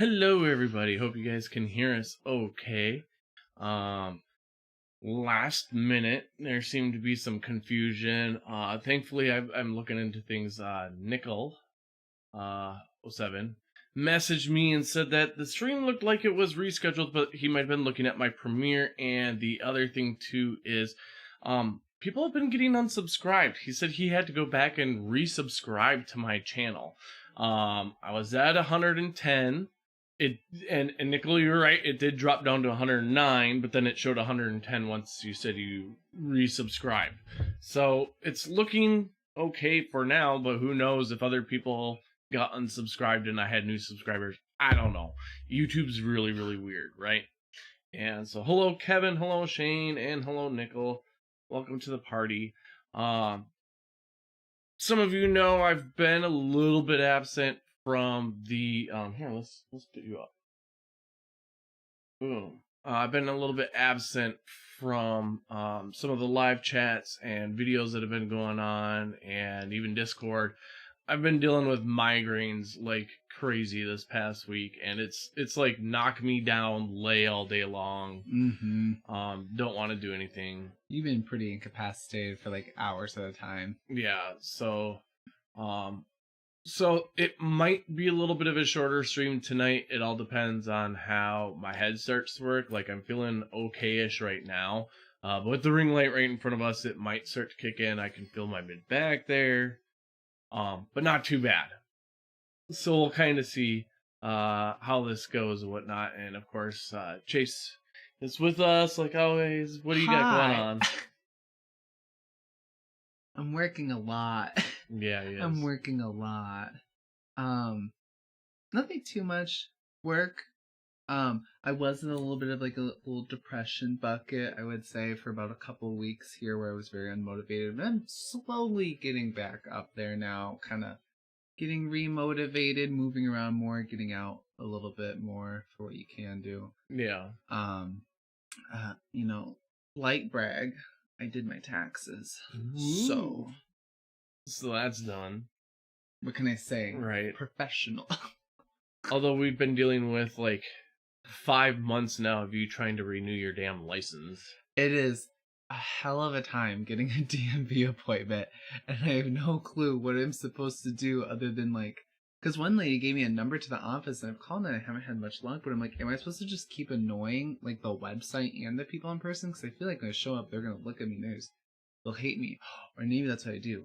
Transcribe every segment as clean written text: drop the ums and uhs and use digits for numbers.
Hello, everybody. Hope you guys can hear us okay. Last minute, there seemed to be some confusion. Thankfully, I'm looking into things. Nickel, '07, messaged me and said that the stream looked like it was rescheduled, but he might have been looking at my Premiere. And the other thing, too, is people have been getting unsubscribed. He said he had to go back and resubscribe to my channel. I was at 110. And Nickel, you're right. It did drop down to 109, but then it showed 110 once you said you resubscribed. So it's looking okay for now, but who knows if other people got unsubscribed and I had new subscribers. I don't know. YouTube's really, really weird, right? And so hello, Kevin. Hello, Shane. And hello, Nickel. Welcome to the party. Some of you know I've been a little bit absent from the here, let's get you up. Boom. I've been a little bit absent from some of the live chats and videos that have been going on, and even Discord. I've been dealing with migraines like crazy this past week, and it's like knock me down, lay all day long. Don't want to do anything. You've been pretty incapacitated for like hours at a time. Yeah, so it might be a little bit of a shorter stream tonight. It all depends on how my head starts to work. Like, I'm feeling okay-ish right now. But with the ring light right in front of us, it might start to kick in. I can feel my mid back there. But not too bad. So we'll kind of see how this goes and whatnot. And of course, Chase is with us like always. What do you got going on? I'm working a lot. Yeah, he is. I'm working a lot. Nothing too much work. I was in a little bit of like a little depression bucket, I would say, for about a couple weeks here where I was very unmotivated. But I'm slowly getting back up there now, kind of getting remotivated, moving around more, getting out a little bit more for what you can do. Yeah. Light brag. I did my taxes. Ooh. So that's done. What can I say? Right. Professional. Although we've been dealing with like 5 months now of you trying to renew your damn license. It is a hell of a time getting a DMV appointment, and I have no clue what I'm supposed to do other than like, because one lady gave me a number to the office, and I've called and I haven't had much luck, but I'm like, am I supposed to just keep annoying like the website and the people in person? Because I feel like when I show up, they're going to look at me and they'll hate me. Or maybe that's what I do.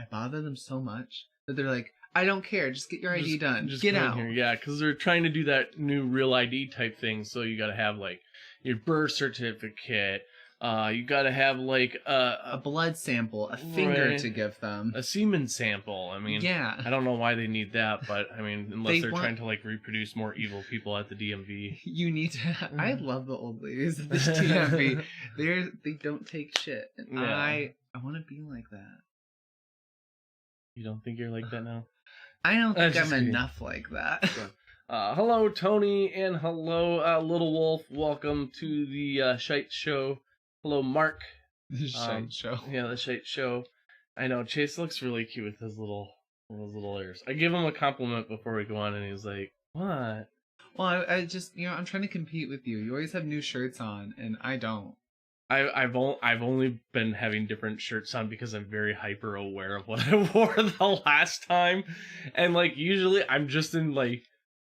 I bother them so much that they're like, I don't care, just get your ID done. Just get out. Here. Yeah, because they're trying to do that new real ID type thing, so you got to have like your birth certificate. You got to have like a blood sample, a finger to give them, a semen sample. I mean, yeah, I don't know why they need that, but I mean, unless they're trying to like reproduce more evil people at the DMV. You need to. I love the old ladies at the DMV. They don't take shit, and yeah. I want to be like that. You don't think you're like that now? I don't think I'm enough like that. Hello, Tony, and hello, Little Wolf. Welcome to the Shite Show. Hello, Mark. The Shite Show. Yeah, the Shite Show. I know, Chase looks really cute with his little ears. I give him a compliment before we go on, and he's like, what? Well, I just, I'm trying to compete with you. You always have new shirts on, and I don't. I've only been having different shirts on because I'm very hyper aware of what I wore the last time, and like usually I'm just in like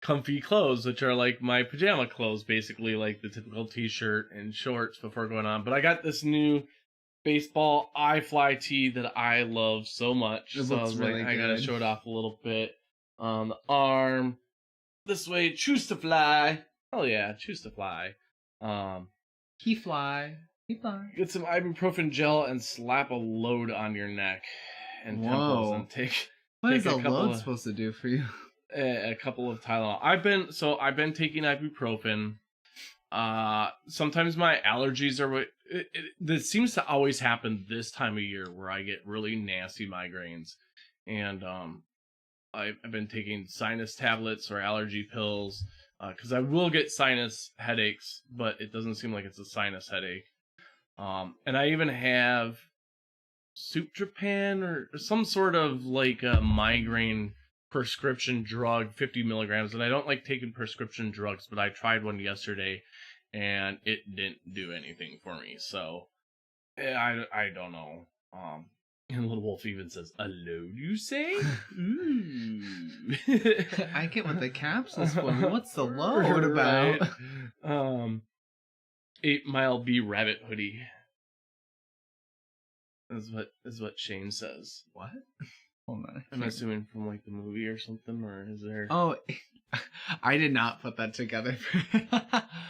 comfy clothes, which are like my pajama clothes, basically like the typical t-shirt and shorts before going on. But I got this new baseball iFly tee that I love so much, so I was really like, I gotta show it off a little bit on the arm. This way, choose to fly. Oh yeah, choose to fly. He fly. Get some ibuprofen gel and slap a load on your neck and temples and take. What is a load supposed to do for you? A couple of Tylenol. I've been taking ibuprofen. Sometimes my allergies are this seems to always happen this time of year where I get really nasty migraines, and I've been taking sinus tablets or allergy pills because I will get sinus headaches, but it doesn't seem like it's a sinus headache. And I even have Sutrapan or some sort of like a migraine prescription drug, 50 milligrams, and I don't like taking prescription drugs, but I tried one yesterday, and it didn't do anything for me. So I don't know. And Little Wolf even says, "A load, you say?" Ooh. I get what the capsule's for. What's the load about? Right. 8 Mile B Rabbit Hoodie. Is what Shane says. What? Hold on. I'm assuming from like the movie or something, or is there? Oh, I did not put that together.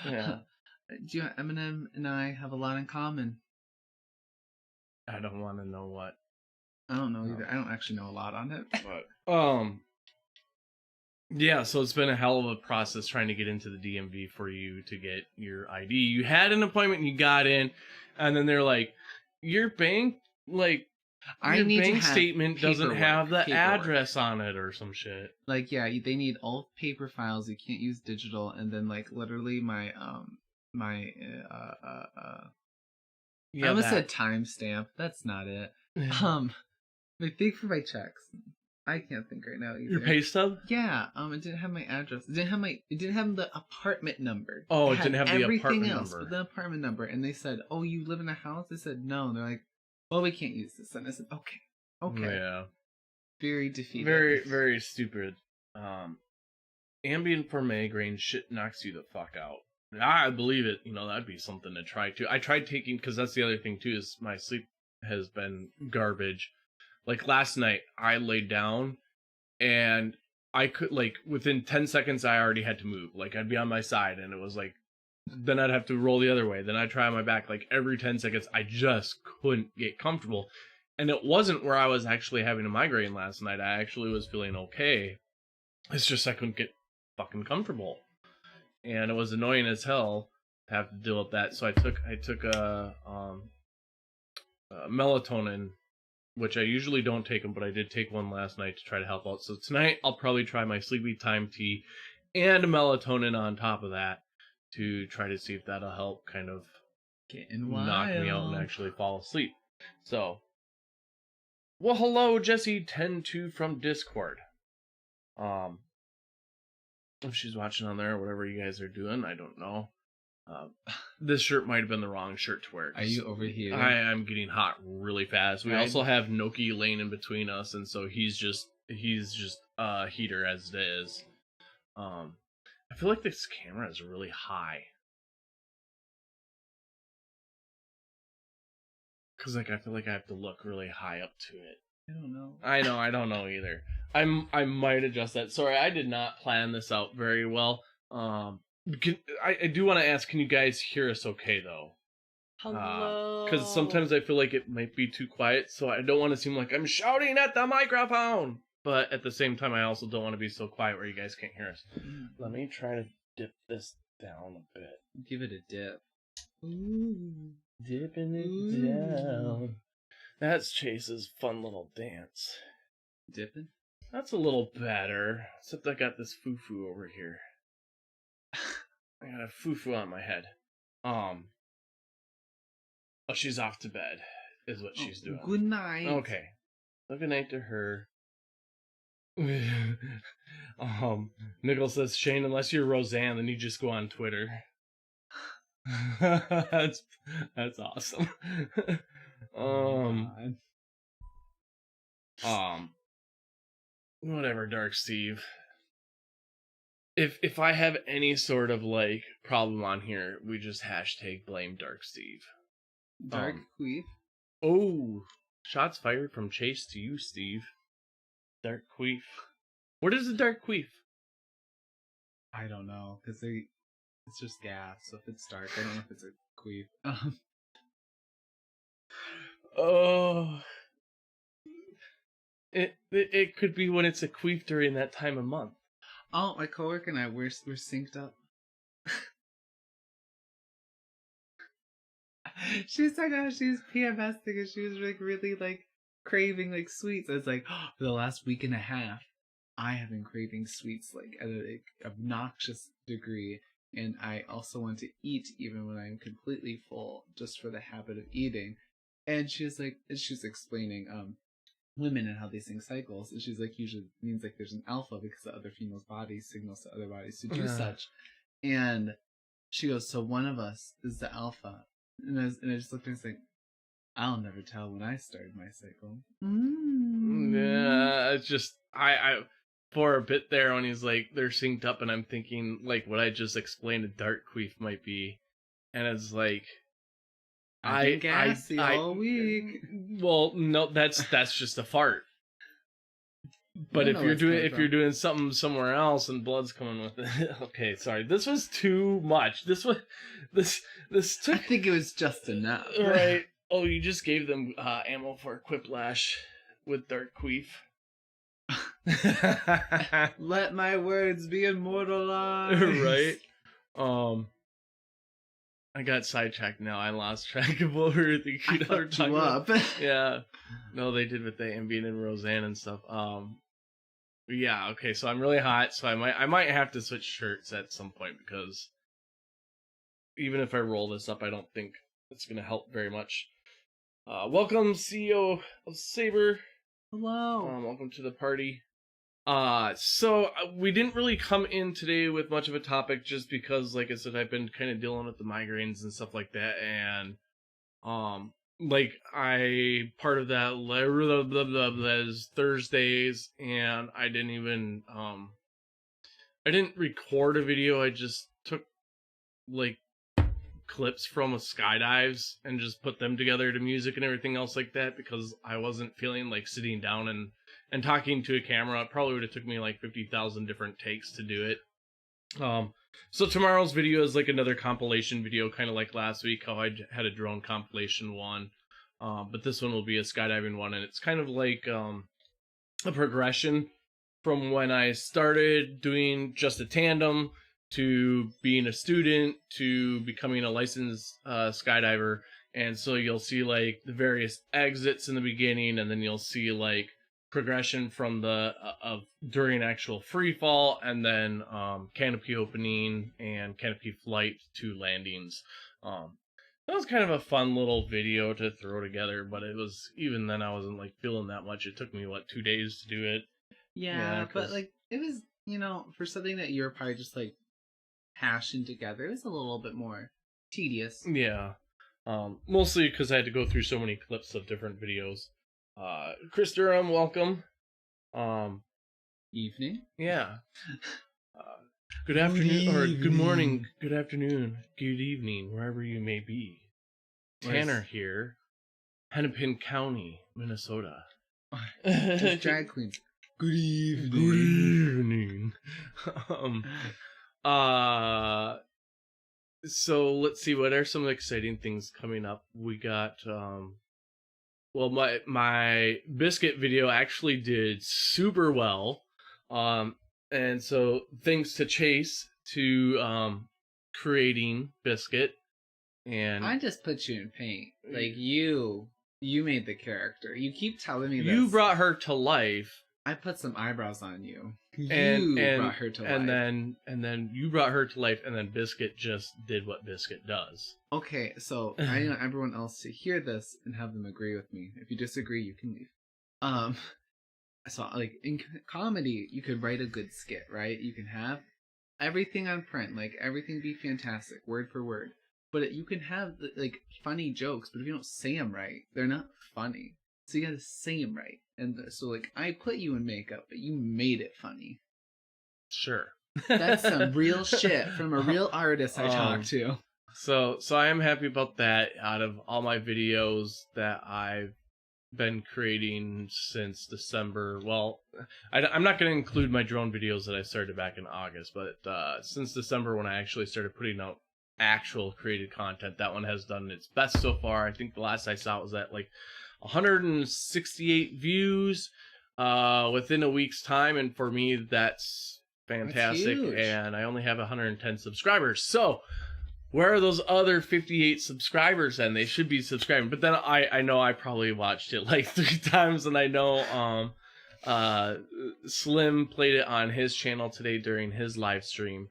Yeah. Eminem and I have a lot in common. I don't want to know what. I don't know either. I don't actually know a lot on it. But yeah, so it's been a hell of a process trying to get into the DMV for you to get your ID. You had an appointment and you got in, and then they're like, your bank statement doesn't have the address on it or some shit. Like, yeah, they need all paper files. You can't use digital. And then like literally I almost said timestamp. That's not it. I think for my checks. I can't think right now either. Your pay stub? Yeah. It didn't have my address. It didn't have the apartment number. Oh, it didn't have the apartment else number. But the apartment number. And they said, "Oh, you live in a house?" I said, "No." And they're like, "Well, we can't use this." And I said, Okay. Yeah. Very defeated. Very, very stupid. Ambien for migraine shit knocks you the fuck out. I believe it. That'd be something to try too. I tried taking, because that's the other thing too, is my sleep has been garbage. Like last night, I laid down and I could, like, within 10 seconds, I already had to move. Like, I'd be on my side and it was like, then I'd have to roll the other way. Then I'd try on my back. Like, every 10 seconds, I just couldn't get comfortable. And it wasn't where I was actually having a migraine last night. I actually was feeling okay. It's just I couldn't get fucking comfortable. And it was annoying as hell to have to deal with that. So I took a melatonin, which I usually don't take them, but I did take one last night to try to help out. So tonight I'll probably try my sleepy time tea and a melatonin on top of that to try to see if that'll help kind of knock me out and actually fall asleep. So, well, hello, Jesse102 from Discord. If she's watching on there or whatever you guys are doing, I don't know. This shirt might have been the wrong shirt to wear. Are you over here? I'm getting hot really fast. We also have Noki laying in between us, and so he's just a heater as it is. I feel like this camera is really high. Cause I feel like I have to look really high up to it. I don't know. I don't know either. I might adjust that. Sorry, I did not plan this out very well. I do want to ask, can you guys hear us okay though? Hello. Because sometimes I feel like it might be too quiet, so I don't want to seem like I'm shouting at the microphone. But at the same time, I also don't want to be so quiet where you guys can't hear us. Let me try to dip this down a bit. Give it a dip. Ooh. Dipping it down. That's Chase's fun little dance. Dipping? That's a little better. Except I got this foo-foo over here. I got a foo-foo on my head. Oh, she's off to bed, is what she's doing. Good night. Okay. So good night to her. Nickel says, Shane, unless you're Roseanne, then you just go on Twitter. That's awesome. Whatever, Dark Steve. If I have any sort of like problem on here, we just hashtag blame Dark Steve. Dark Queef. Oh, shots fired from Chase to you, Steve. Dark Queef. What is a Dark Queef? I don't know, because it's just gas. So if it's dark, I don't know if it's a queef. Oh, it could be when it's a queef during that time of month. Oh, my coworker and I we're synced up. She was talking about she was PMSing and she was like really like craving like sweets. I was like, for the last week and a half, I have been craving sweets like at an obnoxious degree, and I also want to eat even when I'm completely full, just for the habit of eating. And she was explaining, women and how these things cycles. And she's like, usually means like there's an alpha because the other female's body signals to other bodies to do such. And she goes, so one of us is the alpha. And I just looked at her and was like, I'll never tell when I started my cycle. Yeah, it's just I for a bit there when he's like they're synced up, and I'm thinking like what I just explained a dark queef might be, and it's like I've been gassy all week. Well, no, that's just a fart. But if you're doing something somewhere else and blood's coming with it, okay, sorry, this was too much. This took. I think it was just enough, right? Oh, you just gave them ammo for a quiplash with dark queef. Let my words be immortalized. Right. I got sidetracked now. I lost track of what we were thinking. I fucked you up. Yeah. No, they did with the Ambien and Roseanne and stuff. Yeah, okay, so I'm really hot, so I might have to switch shirts at some point because even if I roll this up, I don't think it's gonna help very much. Welcome, CEO of Saber. Hello. Welcome to the party. So we didn't really come in today with much of a topic just because, like I said, I've been kind of dealing with the migraines and stuff like that, and like part of that is Thursdays, and I didn't even I didn't record a video. I just took like clips from skydives and just put them together to music and everything else like that because I wasn't feeling like sitting down and talking to a camera. It probably would have took me like 50,000 different takes to do it. So tomorrow's video is like another compilation video, kind of like last week how I had a drone compilation one, but this one will be a skydiving one, and it's kind of like a progression from when I started doing just a tandem to being a student to becoming a licensed skydiver. And so you'll see like the various exits in the beginning, and then you'll see like progression from the during actual free fall, and then canopy opening and canopy flight to landings. That was kind of a fun little video to throw together, but it was, even then I wasn't like feeling that much. It took me 2 days to do it. Yeah, but like it was, for something that you're probably just like hashing together, it was a little bit more tedious. Yeah. Mostly because I had to go through so many clips of different videos. Chris Durham, welcome. Evening. Yeah. Good afternoon, or good morning, good afternoon, good evening, wherever you may be. Tanner here, Hennepin County, Minnesota. Just drag queens. Good evening. Good evening. So let's see, what are some exciting things coming up? We got well, my biscuit video actually did super well. And so thanks to Chayse to creating biscuit. And I just put you in paint. Like you made the character. You keep telling me this. You brought her to life. I put some eyebrows on you. And brought her to life. And then you brought her to life, and then Biscuit just did what Biscuit does. Okay, so I want everyone else to hear this and have them agree with me. If you disagree, you can leave. So like in comedy, you could write a good skit, right? You can have everything on print, like everything be fantastic, word for word. But you can have like funny jokes, but if you don't say them right, they're not funny. So you gotta say them right. And so like I put you in makeup, but you made it funny. Sure. That's some real shit from a real artist I talked to. So I am happy about that. Out of all my videos that I've been creating since December, well, I'm not going to include my drone videos that I started back in August, but since December when I actually started putting out actual created content, that one has done its best so far. I think the last I saw it was at like 168 views within a week's time, and for me that's fantastic. That's and I only have 110 subscribers. So where are those other 58 subscribers? And they should be subscribing. But then I know I probably watched it like 3 times, and I know Slim played it on his channel today during his live stream.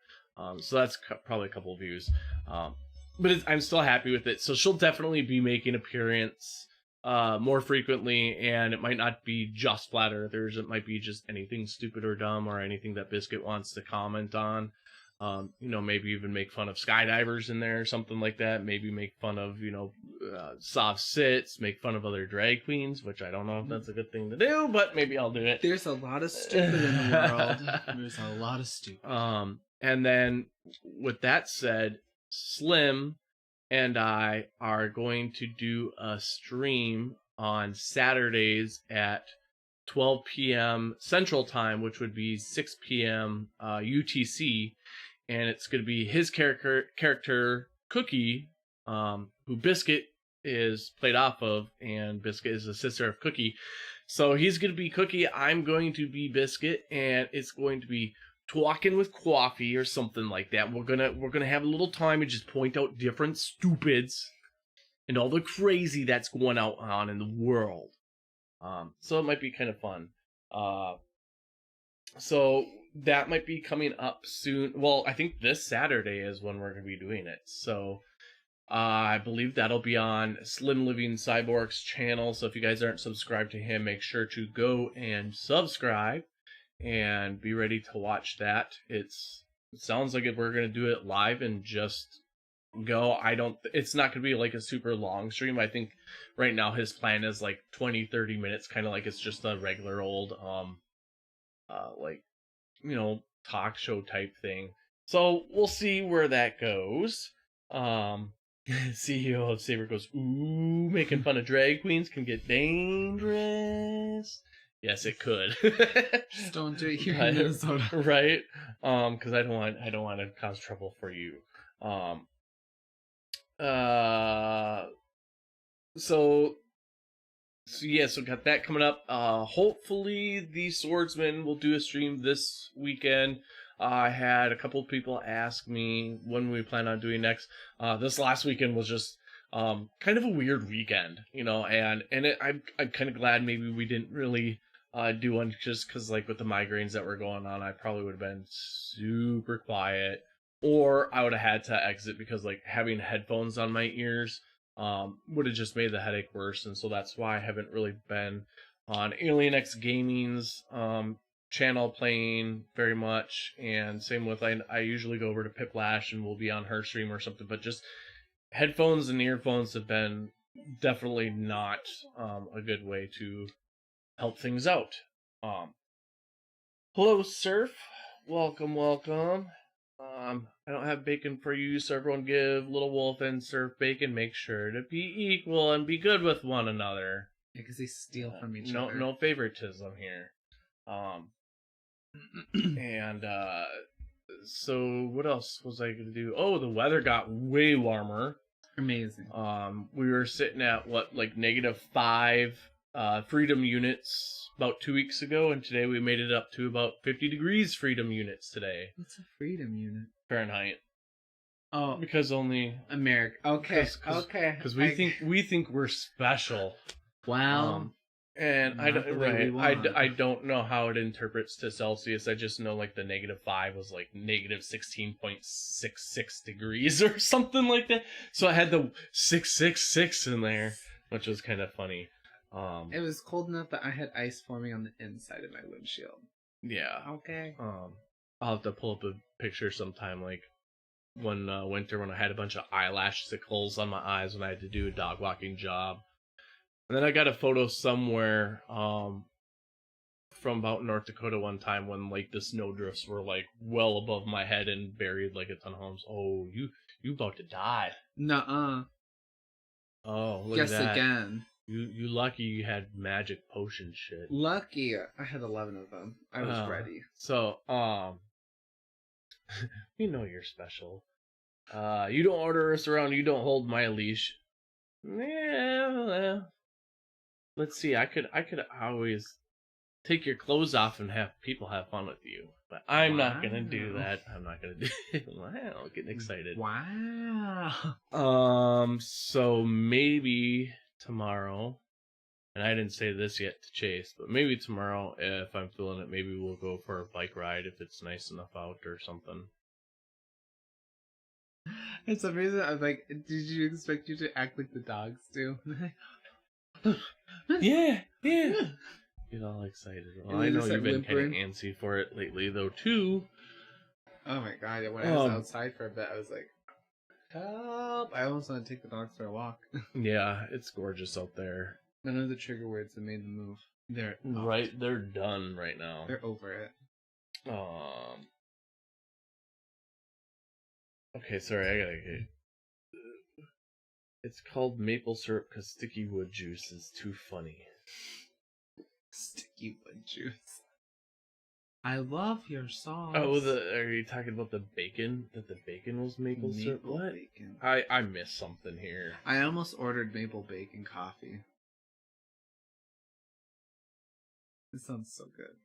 So that's probably a couple of views. But I'm still happy with it. So she'll definitely be making an appearance more frequently, and it might not be just flat earthers. It might be just anything stupid or dumb or anything that Biscuit wants to comment on. Maybe even make fun of skydivers in there or something like that. Maybe make fun of, soft sits, make fun of other drag queens, which I don't know if that's a good thing to do, but maybe I'll do it. There's a lot of stupid in the world. There's a lot of stupid. And then with that said, Slim and I are going to do a stream on Saturdays at 12 p.m. Central Time, which would be 6 p.m. UTC. And it's going to be his character Cookie, who Biscuit is played off of, and Biscuit is the sister of Cookie. So he's going to be Cookie, I'm going to be Biscuit, and it's going to be talking with coffee or something like that. We're gonna have a little time and just point out different stupids and all the crazy that's going on in the world. So it might be kind of fun. So that might be coming up soon. Well, I think this Saturday is when we're going to be doing it. So I believe that'll be on Slim Living Cyborg's channel. So if you guys aren't subscribed to him, make sure to go and subscribe and be ready to watch that. It sounds like if we're going to do it live and just go, it's not going to be like a super long stream. I think right now his plan is like 20-30 minutes, kind of like it's just a regular old talk show type thing. So we'll see where that goes. CEO of Saber goes, ooh, making fun of drag queens can get dangerous. Yes, it could. Just don't do it here in Minnesota, right? Because I don't want to cause trouble for you. So got that coming up. Hopefully the Swordsman will do a stream this weekend. I had a couple people ask me when we plan on doing next. This last weekend was just kind of a weird weekend, and I'm kind of glad maybe we didn't really do one, just because like with the migraines that were going on, I probably would have been super quiet, or I would have had to exit because like having headphones on my ears would have just made the headache worse. And so that's why I haven't really been on Alien X Gaming's channel playing very much. And same with I usually go over to Piplash and we'll be on her stream or something, but just headphones and earphones have been definitely not a good way to help things out. Hello, Surf. Welcome. I don't have bacon for you, so everyone give Little Wolf and Surf bacon. Make sure to be equal and be good with one another. Yeah, because they steal from each other. No favoritism here. So what else was I gonna do? Oh, the weather got way warmer. Amazing. We were sitting at -5 freedom units about 2 weeks ago, and today we made it up to about 50 degrees freedom units today. What's a freedom unit? Fahrenheit. Oh, because only America. Okay, okay. Because we think we're special. Wow. And I don't know how it interprets to Celsius. I just know like the -5 was like -16.66 degrees or something like that. So I had the 666 in there, which was kind of funny. It was cold enough that I had ice forming on the inside of my windshield. Yeah. Okay. I'll have to pull up a picture sometime, like one winter when I had a bunch of eyelash sickles on my eyes when I had to do a dog walking job. And then I got a photo somewhere from about North Dakota one time when like the snowdrifts were like well above my head and buried like a ton of homes. Oh, you about to die. Nuh-uh. Oh, look Guess at that. Again. You lucky you had magic potion shit. Lucky. I had 11 of them. I was ready. So, you know you're special. You don't order us around, you don't hold my leash. Yeah, let's see, I could always take your clothes off and have people have fun with you. But I'm not gonna do that. I'm not gonna do it. Wow, getting excited. Wow. So maybe tomorrow, and I didn't say this yet to Chase, but maybe tomorrow, if I'm feeling it, maybe we'll go for a bike ride if it's nice enough out or something. For some reason, I was like, did you expect you to act like the dogs do? Yeah. Get all excited. Well, And I you know just you've been start kind of whimpering. antsy for it lately, though, too. Oh my god, when I was outside for a bit, I was like, help! I almost want to take the dogs for a walk. Yeah, it's gorgeous out there. None of the trigger words that made the move. They're out. Right, they're done right now. They're over it. Okay, sorry, I gotta get... It's called maple syrup because sticky wood juice is too funny. Sticky wood juice. I love your sauce. Oh, are you talking about the bacon? That the bacon was maple syrup? What? Bacon. I missed something here. I almost ordered maple bacon coffee. It sounds so good.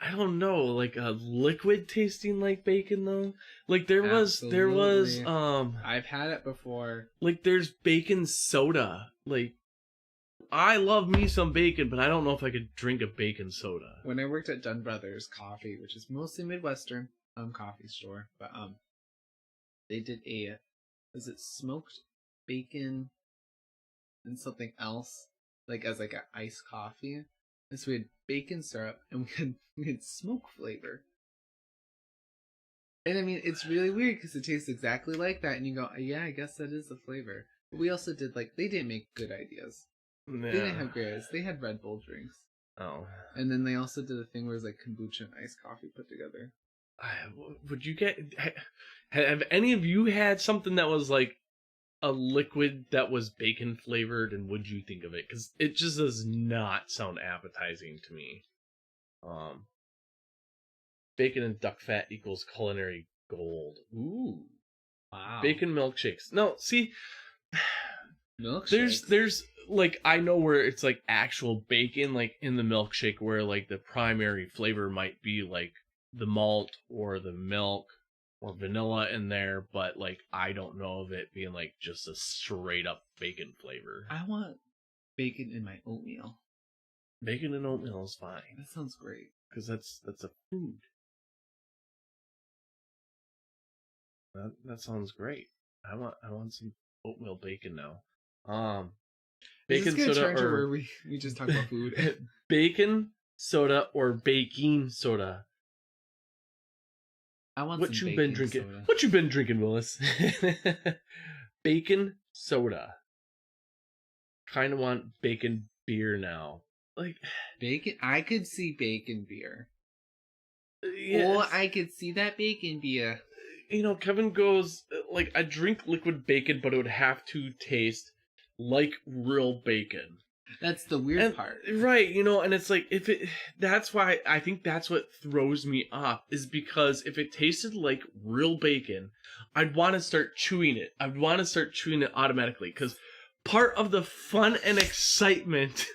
I don't know, like a liquid tasting like bacon though. Like there was I've had it before. Like there's bacon soda. Like I love me some bacon, but I don't know if I could drink a bacon soda. When I worked at Dunn Brothers Coffee, which is mostly Midwestern coffee store, but they did was it smoked bacon and something else, like as like an iced coffee. And so we had bacon syrup and we had smoke flavor. And I mean, it's really weird because it tastes exactly like that, and you go, yeah, I guess that is the flavor. But we also did they didn't make good ideas. Yeah. They didn't have great ideas. They had Red Bull drinks. Oh. And then they also did a thing where it was like kombucha and iced coffee put together. Would you have any of you had something that was like a liquid that was bacon flavored, and what'd you think of it? Because it just does not sound appetizing to me. Bacon and duck fat equals culinary gold. Ooh. Wow. Bacon milkshakes. No, see, milkshakes. There's like, I know where it's like actual bacon like in the milkshake, where like the primary flavor might be like the malt or the milk or vanilla in there, but like I don't know of it being like just a straight up bacon flavor. I want bacon in my oatmeal. Bacon and oatmeal is fine. That sounds great. Because that's a food. That sounds great. I want some oatmeal bacon now. Bacon soda or where we just talk about food. Bacon soda or baking soda. I want what some you been drinking? Soda. What you been drinking, Willis? Bacon soda. Kind of want bacon beer now. Like bacon, I could see bacon beer. Yes. Oh, I could see that bacon beer. You know, Kevin goes like, I drink liquid bacon, but it would have to taste like real bacon. That's the weird part. Right, you know, and it's like, that's why I think that's what throws me off, is because if it tasted like real bacon, I'd want to start chewing it. I'd want to start chewing it automatically, because part of the fun and excitement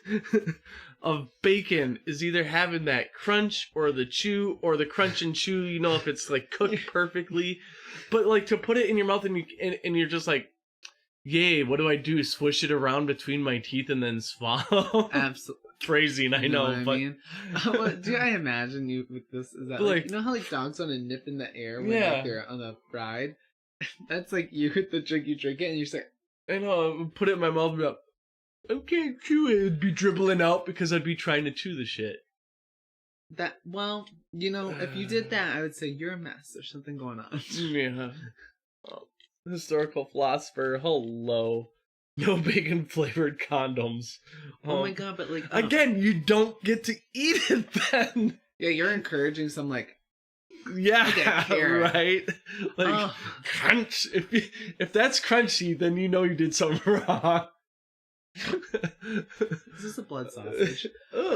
of bacon is either having that crunch or the chew, or the crunch and chew, you know, if it's like cooked perfectly. But like to put it in your mouth and you're just like, yay, what do I do? Swish it around between my teeth and then swallow? Absolutely. Phrasing, I know, but... What, do I imagine you with this? Is that like, you know how like dogs want to nip in the air when like, they're on a ride? That's like you hit the drink, you drink it, and you're just like... I know, put it in my mouth and be like, I can't chew it. It'd be dribbling out because I'd be trying to chew the shit. Well, you know, if you did that, I would say you're a mess. There's something going on. Yeah. Historical philosopher, hello. No bacon flavored condoms. Oh my god, but like... Again, you don't get to eat it then. Yeah, you're encouraging some like... Yeah, right? Like, crunch. If that's crunchy, then you know you did something wrong. This is a blood sausage. Do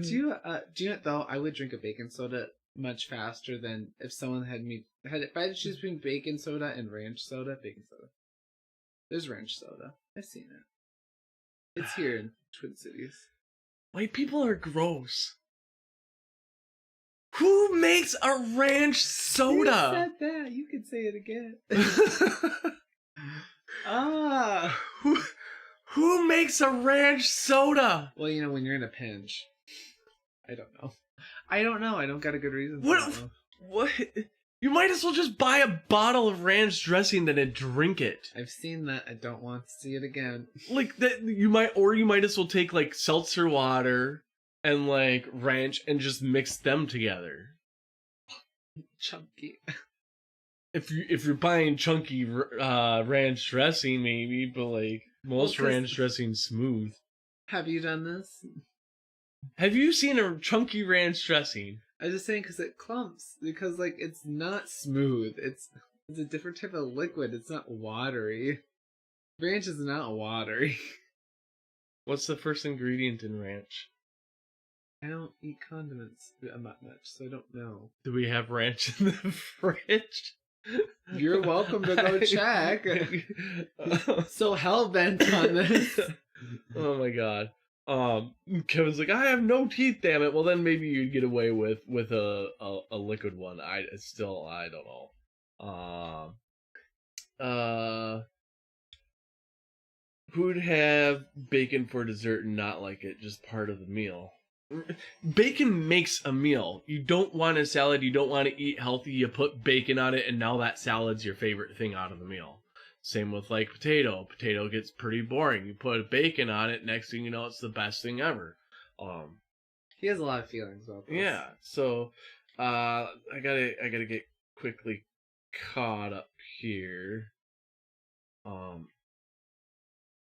you though? I would drink a bacon soda much faster than if someone if I had to choose between bacon soda and ranch soda. Bacon soda. There's ranch soda. I've seen it. It's here in Twin Cities. White people are gross. Who makes a ranch soda? You said that. You could say it again. Who makes a ranch soda? Well, you know, when you're in a pinch. I don't know. I don't got a good reason. What? You might as well just buy a bottle of ranch dressing than drink it. I've seen that. I don't want to see it again. Like that, you might as well take like seltzer water and like ranch and just mix them together. Chunky. If you're buying chunky ranch dressing, maybe, but like most ranch dressing's smooth. Have you done this? Have you seen a chunky ranch dressing? I was just saying because it clumps. Because like it's not smooth. It's a different type of liquid. It's not watery. Ranch is not watery. What's the first ingredient in ranch? I don't eat condiments that much, so I don't know. Do we have ranch in the fridge? You're welcome to go check. So hell-bent on this. Oh my god. Kevin's like, I have no teeth, damn it. Well, then maybe you'd get away with a liquid one. I don't know. Who'd have bacon for dessert and not like it? Just part of the meal. Bacon makes a meal. You don't want a salad. You don't want to eat healthy. You put bacon on it, and now that salad's your favorite thing out of the meal. Same with like potato. Potato gets pretty boring. You put bacon on it, next thing you know, it's the best thing ever. He has a lot of feelings about this. Yeah. So, I gotta get quickly caught up here.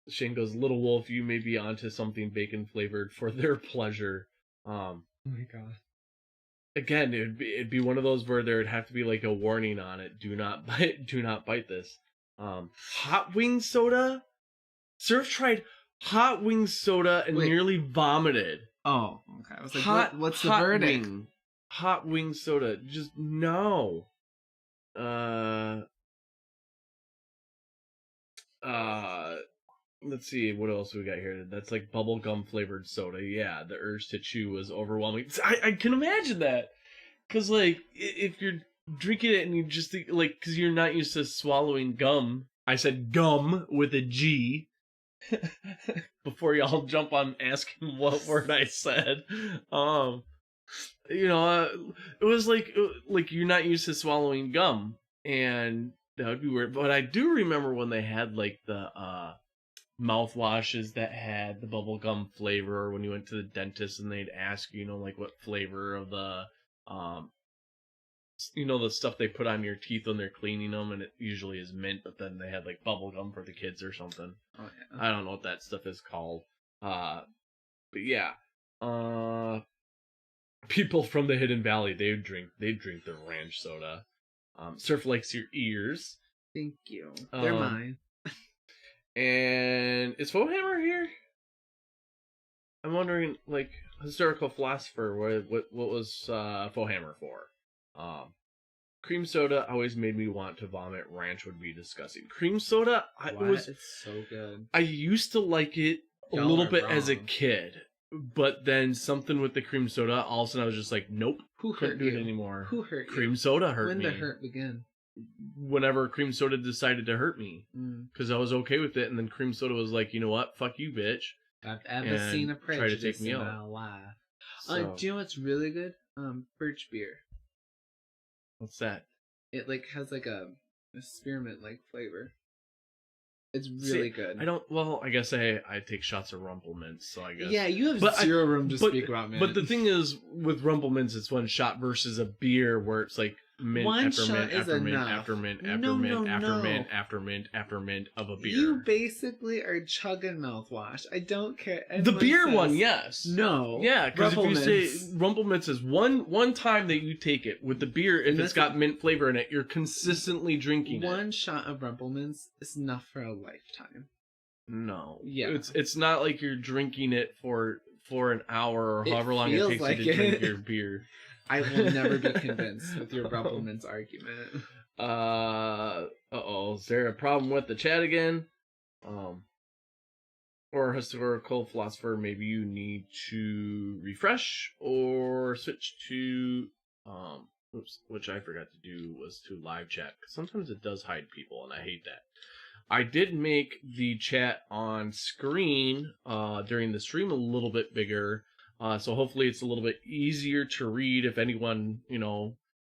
Shane goes, Little Wolf, you may be onto something bacon flavored for their pleasure. Oh my god. Again, it'd be one of those where there'd have to be like a warning on it. Do not bite this. Hot wing soda? Surf tried hot wing soda and nearly vomited. Oh, okay. I was like, what's the verdict? Hot wing soda. Just no. Let's see, what else we got here? That's like bubblegum flavored soda. Yeah, the urge to chew was overwhelming. I can imagine that. Because, like, if you're drinking it and you just think, like, because you're not used to swallowing gum. I said gum with a G. Before y'all jump on asking what word I said. It was like you're not used to swallowing gum. And that would be weird. But I do remember when they had, like, the, mouthwashes that had the bubblegum flavor, or when you went to the dentist and they'd ask you, like what flavor of the the stuff they put on your teeth when they're cleaning them, and it usually is mint, but then they had like bubblegum for the kids or something. Oh, yeah. I don't know what that stuff is called. But yeah. People from the Hidden Valley, they'd drink the ranch soda. Surf likes your ears. Thank you. They're mine. And is Fohammer here? I'm wondering, like, historical philosopher, what was Fohammer for? Cream soda always made me want to vomit. Ranch would be disgusting. Cream soda, It's so good. I used to like it a little bit as a kid, but then something with the cream soda, all of a sudden I was just like, nope, couldn't do it anymore. Who hurt you? Cream soda hurt me. When did the hurt begin? Whenever cream soda decided to hurt me, because I was okay with it, and then cream soda was like, you know what, fuck you, bitch. I've ever seen a prejudice try to take me in out. my life. So, do you know what's really good? Birch beer. What's that? It like has like a spearmint like flavor. It's really good. I guess I take shots of Rumple Mints, so I guess. Yeah, you have zero room to speak about, man. But the thing is, with Rumple Mints, it's one shot versus a beer where it's like mint after mint after mint after mint after mint after mint after mint after mint of a beer. You basically are chugging mouthwash. I don't care. The beer one, yes. No. Yeah, because if you say Rumple Mints is one time that you take it with the beer, if it's got mint flavor in it, you're consistently drinking it. One shot of Rumple Mints is enough for a lifetime. No. Yeah. It's not like you're drinking it for an hour or however long it takes you to drink your beer. I will never be convinced with your Rumpleman's argument. Is there a problem with the chat again? Or historical philosopher, maybe you need to refresh or switch to which I forgot to do was to live chat, because sometimes it does hide people and I hate that. I did make the chat on screen during the stream a little bit bigger. So hopefully it's a little bit easier to read if anyone,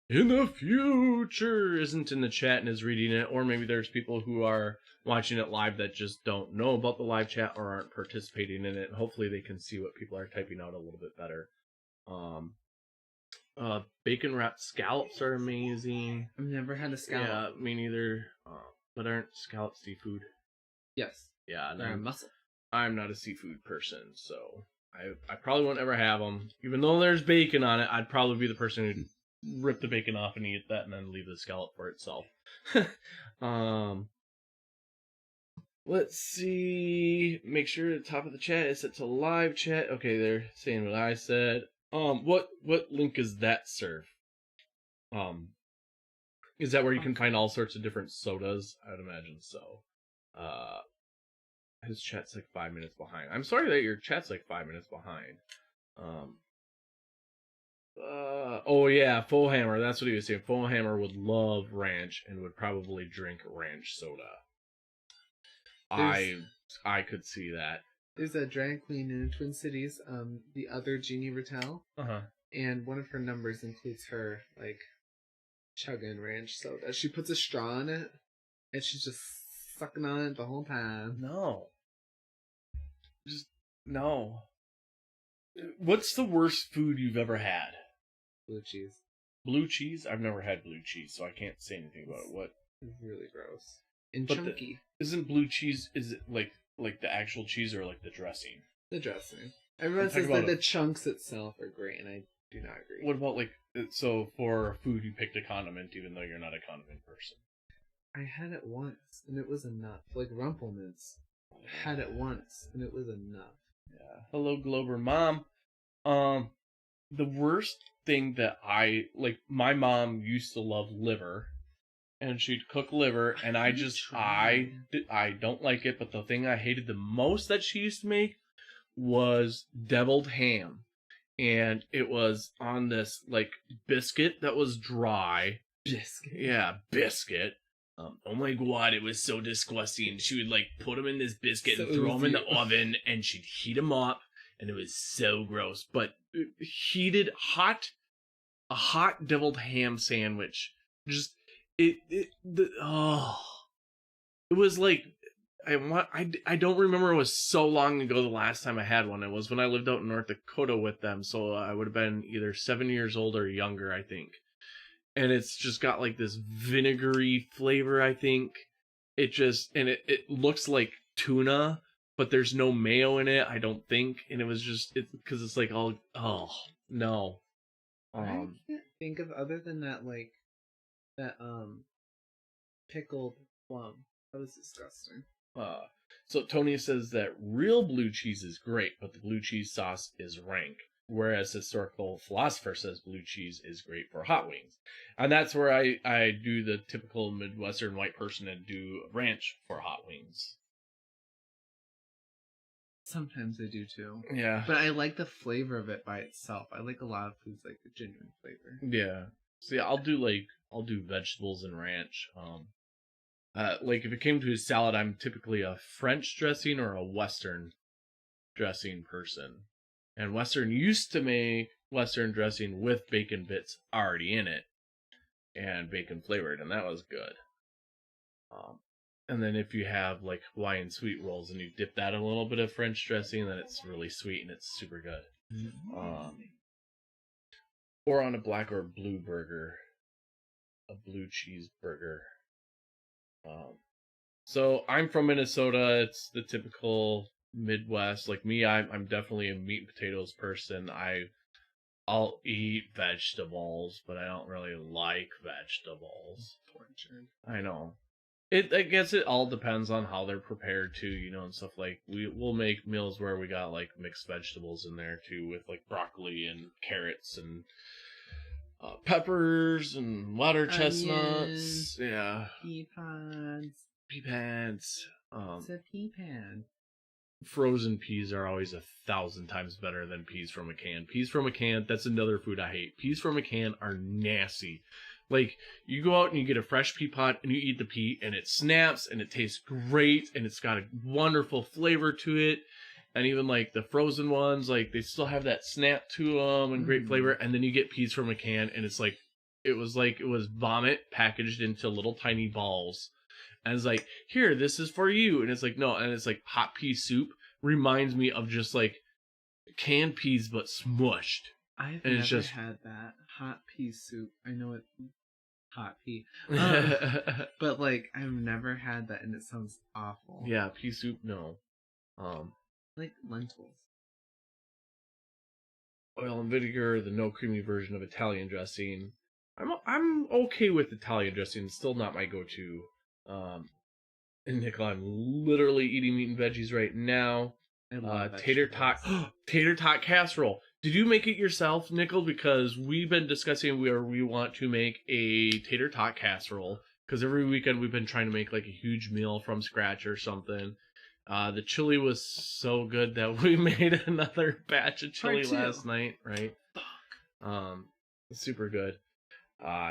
in the future isn't in the chat and is reading it, or maybe there's people who are watching it live that just don't know about the live chat or aren't participating in it. Hopefully they can see what people are typing out a little bit better. Bacon wrapped scallops are amazing. I've never had a scallop. Yeah, me neither. But aren't scallops seafood? Yes. Yeah, they're a mussel. I'm not a seafood person, so I probably won't ever have them. Even though there's bacon on it, I'd probably be the person who'd rip the bacon off and eat that and then leave the scallop for itself. Let's see. Make sure at the top of the chat is set to live chat. Okay, they're saying what I said. What link is that, Surf? Is that where you can find all sorts of different sodas? I'd imagine so. His chat's like 5 minutes behind. I'm sorry that your chat's like 5 minutes behind. Oh yeah, Full Hammer. That's what he was saying. Full Hammer would love ranch and would probably drink ranch soda. I could see that. There's a drag queen in Twin Cities, the other Jeannie Rattel. And one of her numbers includes her like chugging ranch soda. She puts a straw in it, and she's just sucking on it the whole time. No. Just no. What's the worst food you've ever had? Blue cheese. Blue cheese? I've never had blue cheese, so I can't say anything about it. What? It's really gross. And but chunky. Isn't blue cheese, is it like the actual cheese or like the dressing? The dressing. Everyone says that the chunks itself are great, and I do not agree. What about so for food you picked a condiment even though you're not a condiment person? I had it once, and it was enough. Like Rumpelmints. Had it once, and it was enough. Yeah. Hello, Glober Mom. The worst thing that my mom used to love liver, and she'd cook liver, and I don't like it, but the thing I hated the most that she used to make was deviled ham. And it was on this, biscuit that was dry. Biscuit? Yeah, biscuit. Oh my god, it was so disgusting. She would put them in this biscuit and throw them in the oven, and she'd heat them up, and it was so gross. But a hot deviled ham sandwich, just it was I don't remember. It was so long ago the last time I had one. It was when I lived out in North Dakota with them, so I would have been either 7 years old or younger, I think. And it's just got this vinegary flavor, I think. It looks like tuna, but there's no mayo in it, I don't think. And it was just, because it's oh, no. I can't think of other than that, pickled plum. That was disgusting. So Tony says that real blue cheese is great, but the blue cheese sauce is rank. Whereas Historical Philosopher says blue cheese is great for hot wings. And that's where I do the typical Midwestern white person and do ranch for hot wings. Sometimes I do too. Yeah. But I like the flavor of it by itself. I like a lot of foods like the genuine flavor. Yeah. See, I'll do vegetables and ranch. If it came to a salad, I'm typically a French dressing or a Western dressing person. And Western used to make Western dressing with bacon bits already in it and bacon flavored, and that was good. And then if you have Hawaiian sweet rolls and you dip that in a little bit of French dressing, then it's really sweet and it's super good. Or on a black or blue burger, a blue cheese burger. So I'm from Minnesota. It's the typical Midwest. Like me, I'm definitely a meat and potatoes person. I'll eat vegetables, but I don't really like vegetables. Tortured. I know. I guess it all depends on how they're prepared too, and stuff. We'll make meals where we got mixed vegetables in there too, with broccoli and carrots and peppers and water chestnuts. Yeah. Pea pods. It's a pea pan. Frozen peas are always 1,000 times better than peas from a can. Peas from a can, that's another food I hate. Peas from a can are nasty. You go out and you get a fresh pea pod and you eat the pea and it snaps and it tastes great and it's got a wonderful flavor to it. And even the frozen ones, they still have that snap to them and great flavor. And then you get peas from a can and it's it was vomit packaged into little tiny balls. And it's like, here, this is for you. And it's like, no, and it's like hot pea soup reminds me of just like canned peas but smushed. I've And never it's just had that hot pea soup. I know it, hot pea, but like I've never had that, and it sounds awful. yeah, pea soup, no. Like lentils. Oil and vinegar, the no creamy version of Italian dressing. I'm okay with Italian dressing. It's still not my go-to. And Nickel, I'm literally eating meat and veggies right now. I love tater tot casserole. Did you make it yourself, Nickel? Because we've been discussing where we want to make a tater tot casserole. Because every weekend we've been trying to make like a huge meal from scratch or something. The chili was so good that we made another batch of chili last night, right? Super good.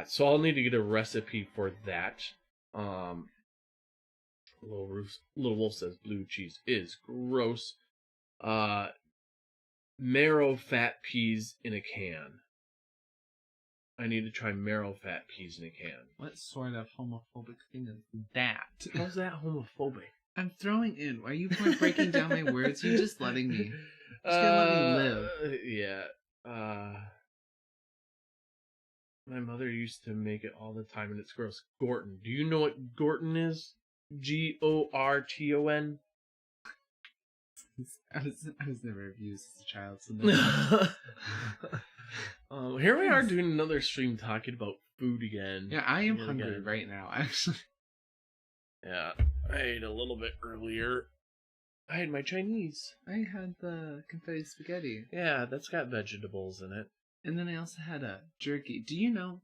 So I'll need to get a recipe for that. Little Wolf says blue cheese is gross. Marrow fat peas in a can. I need to try marrow fat peas in a can. What sort of homophobic thing is that? How's that homophobic? I'm throwing in. Why are you breaking down my words? You're just letting me. Just gonna let me live. Yeah. My mother used to make it all the time, and it's gross. Gorton. Do you know what Gorton is? Gorton? I was never abused as a child, so no. Here we are doing another stream talking about food again. Yeah, I am hungry right now, actually. Yeah, I ate a little bit earlier. I had my Chinese. I had the confetti spaghetti. Yeah, that's got vegetables in it. And then I also had a jerky. Do you know,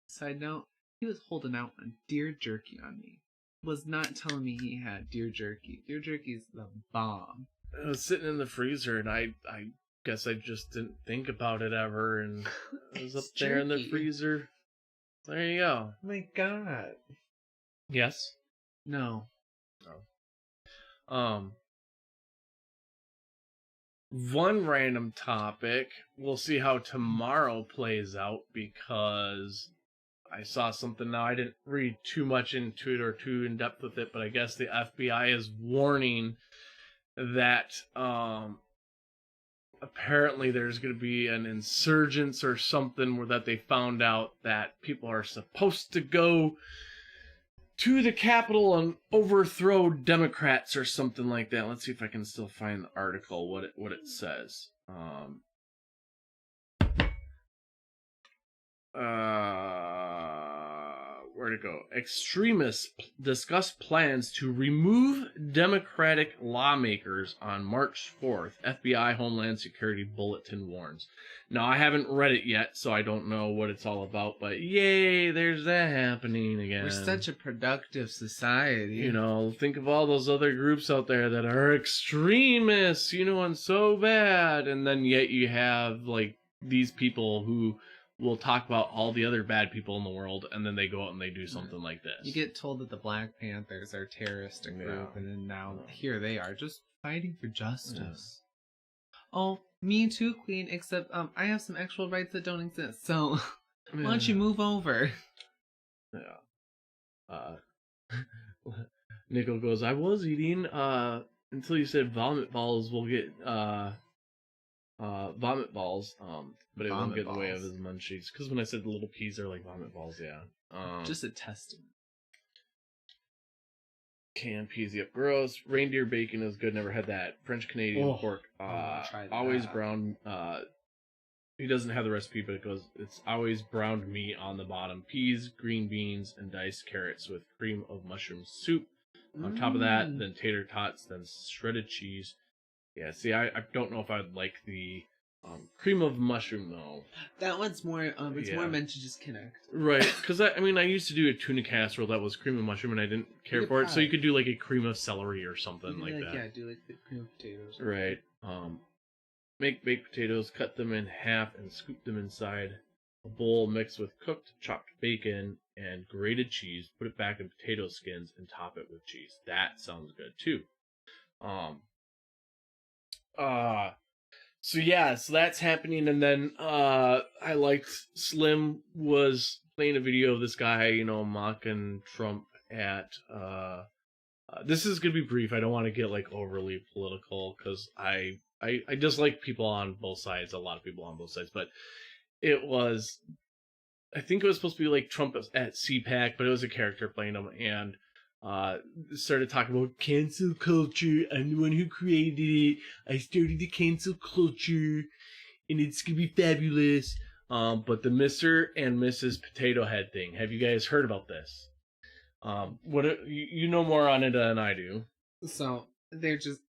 side note, he was holding out on deer jerky on me. Was not telling me he had deer jerky. Deer jerky is the bomb. It was sitting in the freezer, and I guess I just didn't think about it ever, and it was up there in the freezer. There you go. Oh my god. Yes? No. One random topic. We'll see how tomorrow plays out, because I saw something now. I didn't read too much into it or too in depth with it, but I guess the FBI is warning that apparently there's going to be an insurgence or something where that they found out that people are supposed to go to the Capitol and overthrow Democrats or something like that. Let's see if I can still find the article, what it says. Where'd it go? Extremists discuss plans to remove Democratic lawmakers on March 4th. FBI Homeland Security Bulletin warns. Now, I haven't read it yet, so I don't know what it's all about, but yay, there's that happening again. We're such a productive society. You know, think of all those other groups out there that are extremists, and so bad, and then yet you have, like, these people who will talk about all the other bad people in the world, and then they go out and they do something like this. You get told that the Black Panthers are a terrorist group, and then now here they are just fighting for justice. Yeah. Oh, me too, Queen, except I have some actual rights that don't exist, so why don't you move over? Yeah. Nickel goes, I was eating until you said vomit balls will get vomit balls, but it won't get in the way of his munchies. Because when I said the little peas are like vomit balls, yeah. Just a testament. Canned peas, yep, gross. Reindeer bacon is good, never had that. French Canadian pork, always brown. He doesn't have the recipe, but it's always browned meat on the bottom. Peas, green beans, and diced carrots with cream of mushroom soup. On top of that, then tater tots, then shredded cheese. Yeah, see, I don't know if I'd like the cream of mushroom, though. That one's more, more meant to just connect. Right, because I used to do a tuna casserole that was cream of mushroom, and I didn't care for it, so you could do, like, a cream of celery or something like that. Yeah, do, like, the cream of potatoes. Right. Make baked potatoes, cut them in half, and scoop them inside a bowl mixed with cooked, chopped bacon and grated cheese. Put it back in potato skins and top it with cheese. That sounds good, too. So yeah, so that's happening, and then I liked Slim was playing a video of this guy, mocking Trump at this is gonna be brief. I don't want to get like overly political because I dislike people on both sides, a lot of people on both sides, but it was, I think it was supposed to be like Trump at CPAC, but it was a character playing him, and started talking about cancel culture. I'm the one who created it. I started the cancel culture, and it's gonna be fabulous. But the Mr. and Mrs. Potato Head thing. Have you guys heard about this? What you know more on it than I do. So they're just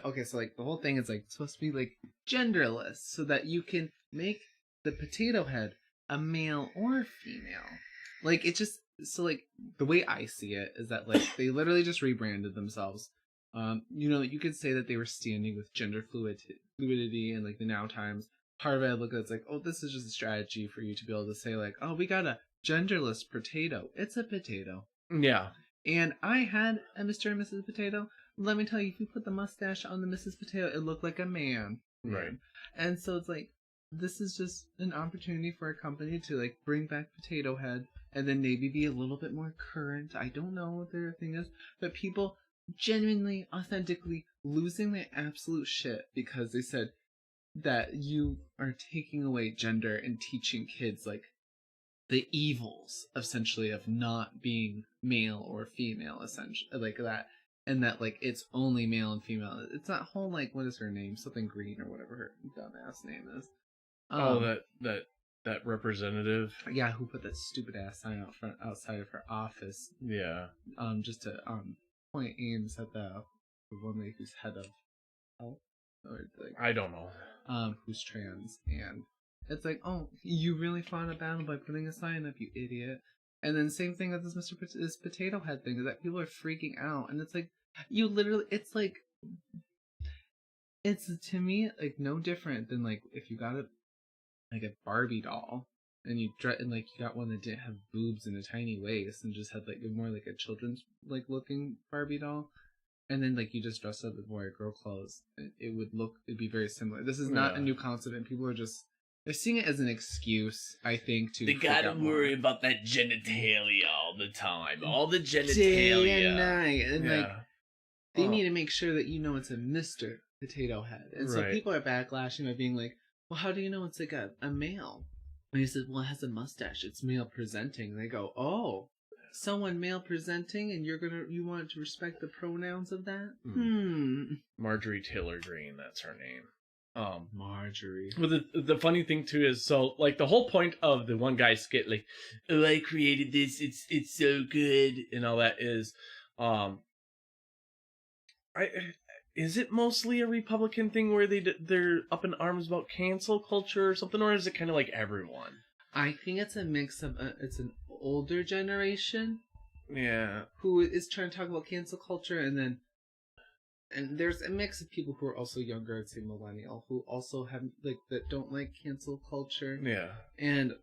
okay. So like the whole thing is like supposed to be like genderless, so that you can make the potato head a male or female. Like it just like the way I see it is that like they literally just rebranded themselves. You could say that they were standing with gender fluidity and like the now times. Part of it I look at it's like, oh, this is just a strategy for you to be able to say like, oh, we got a genderless potato. It's a potato. Yeah. And I had a Mr. and Mrs. Potato. Let me tell you, if you put the mustache on the Mrs. Potato, it looked like a man. Right. And so it's like, this is just an opportunity for a company to like bring back Potato Head and then maybe be a little bit more current. I don't know what their thing is, but people genuinely, authentically losing their absolute shit because they said that you are taking away gender and teaching kids like the evils essentially of not being male or female, essentially like that, and that like it's only male and female. It's that whole like, what is her name, something Green or whatever her dumbass name is. That representative. Yeah, who put that stupid ass sign out front outside of her office. Yeah. Just to point aims at the woman who's head of health, or like I don't know. Who's trans, and it's like, oh, you really fought a battle by putting a sign up, you idiot. And then same thing with this potato head thing, is that people are freaking out, and it's like, you literally, it's like, it's to me like no different than like if you got a Barbie doll and you got one that didn't have boobs and a tiny waist and just had like more like a children's like looking Barbie doll, and then like you just dress up with boy or girl clothes. It'd be very similar. This is not a new concept, and people are just, they're seeing it as an excuse, I think, to... They gotta worry about that genitalia all the time. All the genitalia. Day and night. And like, they need to make sure that it's a Mr. Potato Head. And so people are backlashing by being like, well, how do you know it's like a male? And he says, well, it has a mustache. It's male presenting. And they go, oh, someone male presenting, and you want to respect the pronouns of that? Marjorie Taylor Greene, that's her name. Marjorie. Well, the funny thing too is, so like the whole point of the one guy's skit, like, oh, I created this, it's so good, and all that is, is it mostly a Republican thing where they're up in arms about cancel culture or something, or is it kind of like everyone? I think it's a mix of it's an older generation, who is trying to talk about cancel culture, and there's a mix of people who are also younger, I'd say millennial, who also have like that don't like cancel culture. Yeah, and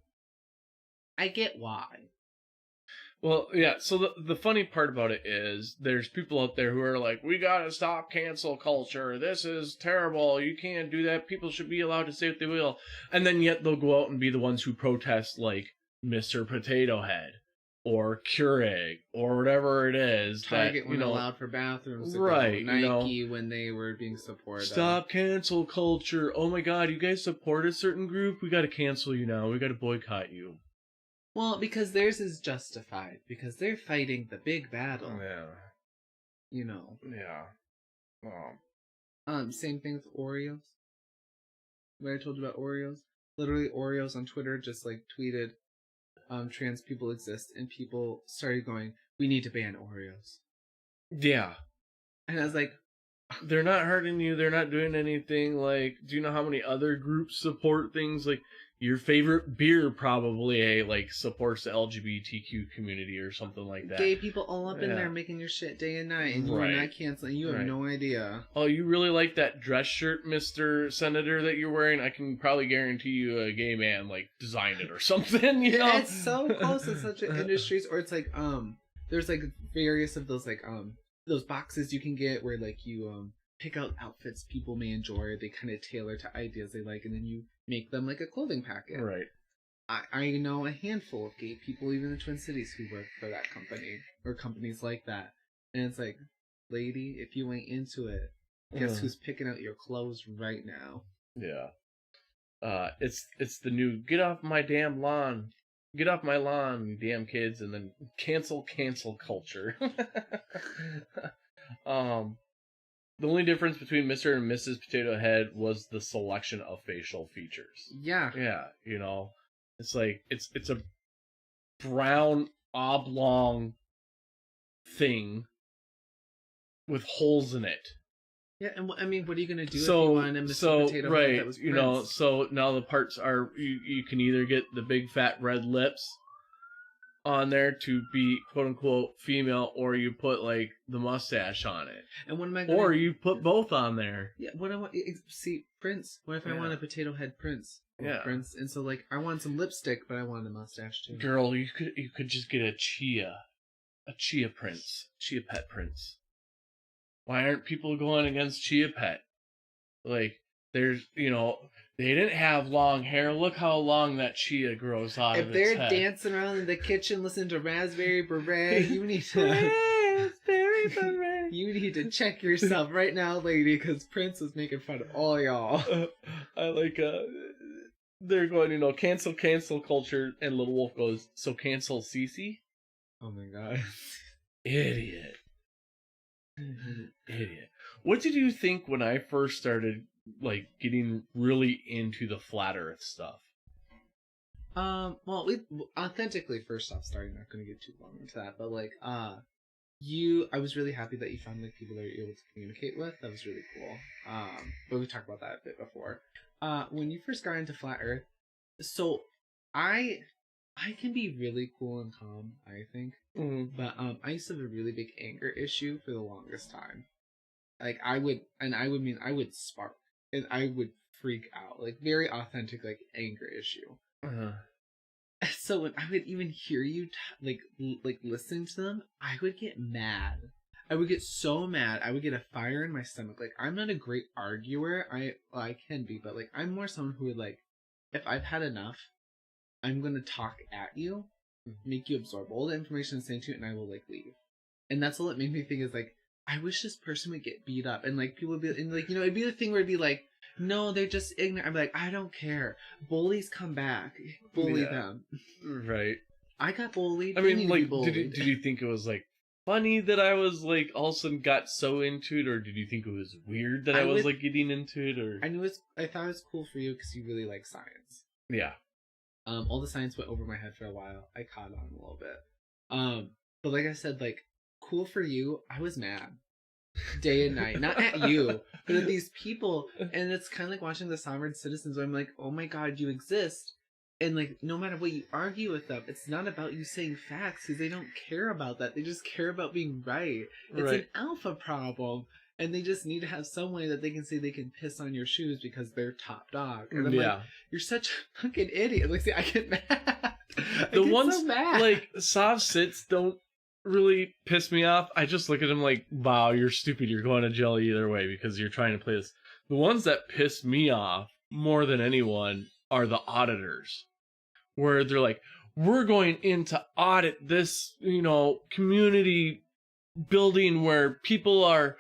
I get why. Well, yeah, so the funny part about it is there's people out there who are like, we gotta stop cancel culture, this is terrible, you can't do that, people should be allowed to say what they will, and then yet they'll go out and be the ones who protest, like, Mr. Potato Head, or Keurig, or whatever it is. Target that, when allowed for bathrooms, right? Nike when they were being supported. Stop cancel culture, oh my god, you guys support a certain group, we gotta cancel you now, we gotta boycott you. Well, because theirs is justified. Because they're fighting the big battle. Yeah. Yeah. Oh. Same thing with Oreos. What I told you about Oreos? Literally, Oreos on Twitter just, like, tweeted, trans people exist, and people started going, we need to ban Oreos. Yeah. And I was like... They're not hurting you, they're not doing anything, like, do you know how many other groups support things, like... Your favorite beer probably supports the LGBTQ community or something like that. Gay people all up in there making your shit day and night, and you're not canceling. You have no idea. Oh, you really like that dress shirt, Mr. Senator, that you're wearing? I can probably guarantee you a gay man designed it or something. It's so close in such industries, or it's like there's various of those those boxes you can get where you pick out outfits people may enjoy. They kind of tailor to ideas they like, and then you make them like a clothing packet. Right. I know a handful of gay people, even in the Twin Cities, who work for that company or companies like that. And it's like, lady, if you ain't into it, guess who's picking out your clothes right now? Yeah. It's the new get off my damn lawn. Get off my lawn, you damn kids, and then cancel culture. The only difference between Mr. and Mrs. Potato Head was the selection of facial features. Yeah. Yeah, you know. It's like it's a brown oblong thing with holes in it. Yeah, and I mean, what are you gonna do if you want a Mr. Potato Head that was Prince? You know, so now the parts are you can either get the big fat red lips on there to be quote unquote female, or you put like the mustache on it. And what am I or you put both on there. Yeah, what I want see Prince. What if I want a potato head Prince? Yeah. Prince, and so like I want some lipstick, but I want a mustache too. Girl, you could just get a chia Prince, chia pet Prince. Why aren't people going against chia pet? Like, there's, you know, they didn't have long hair. Look how long that chia grows out of its head. If they're dancing around in the kitchen listening to Raspberry Beret, you need to Raspberry Beret. You need to check yourself right now, lady, because Prince was making fun of all y'all. I like they're going, you know, cancel culture, and Little Wolf goes, so cancel Cece? Oh my god. Idiot. What did you think when I first started like getting really into the flat earth stuff? Well, we authentically, first off, sorry, not going to get too long into that, but like I was really happy that you found like people that you're able to communicate with. That was really cool. But we talked about that a bit before. When you first got into flat earth, so I can be really cool and calm, I think. Mm-hmm. But I used to have a really big anger issue for the longest time. Like I would spark and I would freak out, like very authentic, like anger issue. Uh-huh. So when I would even hear you like listening to them, I would get mad. I would get so mad. I would get a fire in my stomach. Like I'm not a great arguer. I can be, but like I'm more someone who would like, if I've had enough, I'm gonna talk at you, make you absorb all the information I'm saying to you, and I will like leave. And that's all it made me think is like, I wish this person would get beat up, and like people would be, and like, you know, it'd be the thing where it'd be like, no, they're just ignorant. I'm like, I don't care. Bullies come back. Bully them. Right. I got bullied. I mean, like, did you think it was like funny that I was like all of a sudden got so into it, or did you think it was weird that I was like getting into it? Or I thought it was cool for you because you really like science. Yeah. All the science went over my head for a while. I caught on a little bit. But like I said, like, cool for you. I was mad day and night, not at you, but at these people. And it's kind of like watching the Sovereign Citizens, where I'm like, oh my god, you exist. And like, no matter what you argue with them, it's not about you saying facts, because they don't care about that. They just care about being right. It's an alpha problem. And they just need to have some way that they can say they can piss on your shoes because they're top dog. And I'm like, you're such a fucking idiot. Like, see, I get mad. The ones, so like, soft sits don't really piss me off. I just look at them like, wow, you're stupid. You're going to jail either way because you're trying to play this. The ones that piss me off more than anyone are the auditors. Where they're like, we're going in to audit this, you know, community building where people are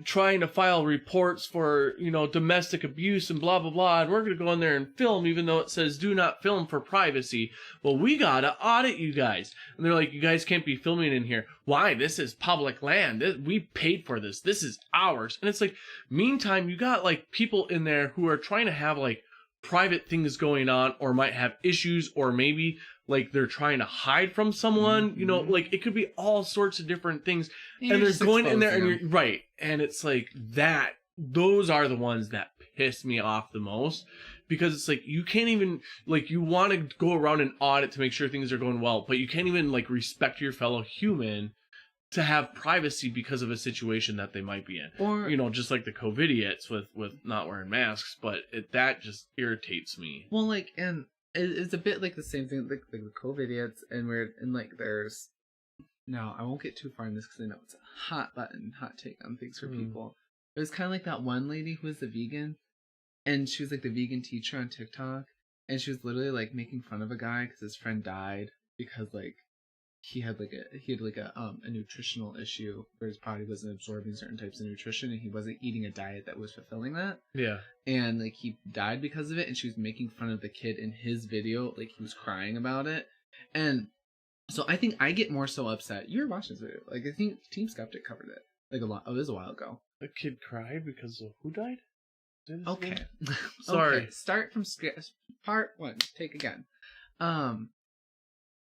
trying to file reports for, you know, domestic abuse and blah, blah, blah. And we're going to go in there and film, even though it says do not film for privacy. Well, we got to audit you guys. And they're like, you guys can't be filming in here. Why? This is public land. We paid for this. This is ours. And it's like, meantime, you got like people in there who are trying to have like private things going on, or might have issues, or maybe like they're trying to hide from someone, you know, like it could be all sorts of different things. And they're going in there and you're right. And it's like that, those are the ones that piss me off the most, because it's like, you can't even like, you want to go around and audit to make sure things are going well, but you can't even like respect your fellow human to have privacy because of a situation that they might be in. Or, you know, just like the COVIDiots with not wearing masks, but that just irritates me. Well, like, and it's a bit like the same thing, like the COVIDiots, and like there's, no, I won't get too far in this because I know it's a hot take on things for people. It was kind of like that one lady who was a vegan, and she was like the vegan teacher on TikTok, and she was literally like making fun of a guy because his friend died because like he had a nutritional issue where his body wasn't absorbing certain types of nutrition, and he wasn't eating a diet that was fulfilling that. Yeah. And like he died because of it, and she was making fun of the kid in his video, like he was crying about it. And so I think I get more so upset. You were watching this video. Like I think Team Skeptic covered it. Like it was a while ago. The kid cried because of who died? Okay. Sorry. Okay. Start from part 1. Take again.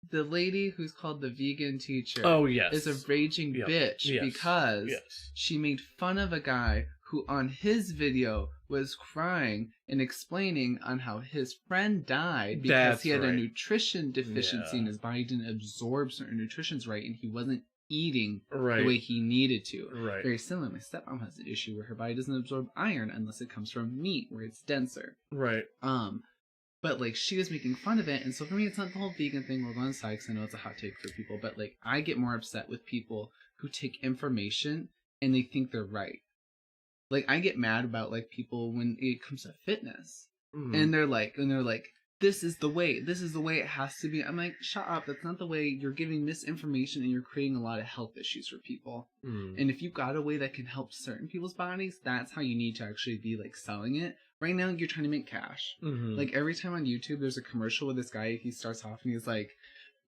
The lady who's called the vegan teacher is a raging bitch because she made fun of a guy who on his video was crying and explaining on how his friend died because he had a nutrition deficiency and his body didn't absorb certain nutrients right, and he wasn't eating the way he needed to. Right. Very similar. My stepmom has an issue where her body doesn't absorb iron unless it comes from meat where it's denser. Right. But, like, she was making fun of it, and so for me, it's not the whole vegan thing. We'll go inside because I know it's a hot take for people, but, like, I get more upset with people who take information and they think they're right. Like, I get mad about, like, people when it comes to fitness, and they're like, this is the way it has to be. I'm like, shut up, that's not the way. You're giving misinformation and you're creating a lot of health issues for people. And if you've got a way that can help certain people's bodies, that's how you need to actually be, like, selling it. Right now, you're trying to make cash. Like, every time on YouTube, there's a commercial with this guy. He starts off and he's like,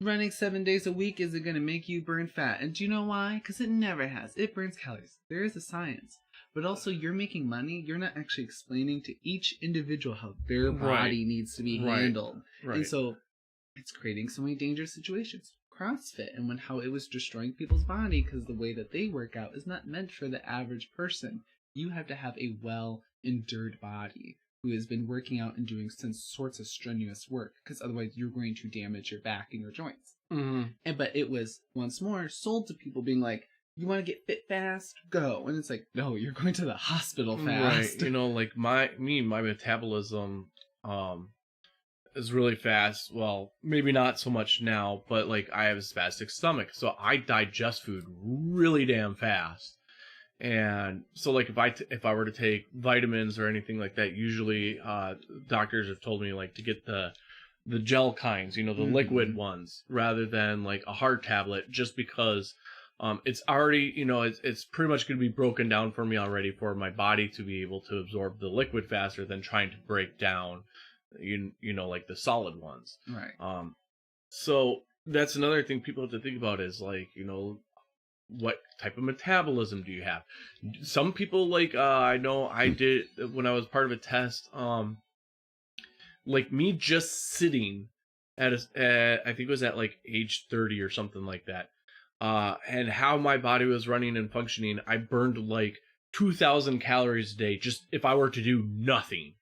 running 7 days a week isn't going to make you burn fat. And do you know why? Because it never has. It burns calories. There is a science. But also, you're making money. You're not actually explaining to each individual how their body needs to be handled. And so, it's creating so many dangerous situations. CrossFit and how it was destroying people's body because the way that they work out is not meant for the average person. You have to have a well-endured body who has been working out and doing some sorts of strenuous work, because otherwise you're going to damage your back and your joints. But it was, once more, sold to people being like, you want to get fit fast? Go. And it's like, no, you're going to the hospital fast. Right. You know, like my metabolism is really fast. Well, maybe not so much now, but like I have a spastic stomach, so I digest food really damn fast. And so, like, if I were to take vitamins or anything like that, usually doctors have told me like to get the gel kinds, you know, the liquid ones, rather than like a hard tablet, just because it's already, you know, it's pretty much going to be broken down for me already for my body to be able to absorb the liquid faster than trying to break down, you know, like the solid ones. Right. So that's another thing people have to think about is like, you know, what type of metabolism do you have? Some people, like, I know I did when I was part of a test, like me just sitting at I think it was at like age 30 or something like that, and how my body was running and functioning, I burned like 2,000 calories a day just if I were to do nothing.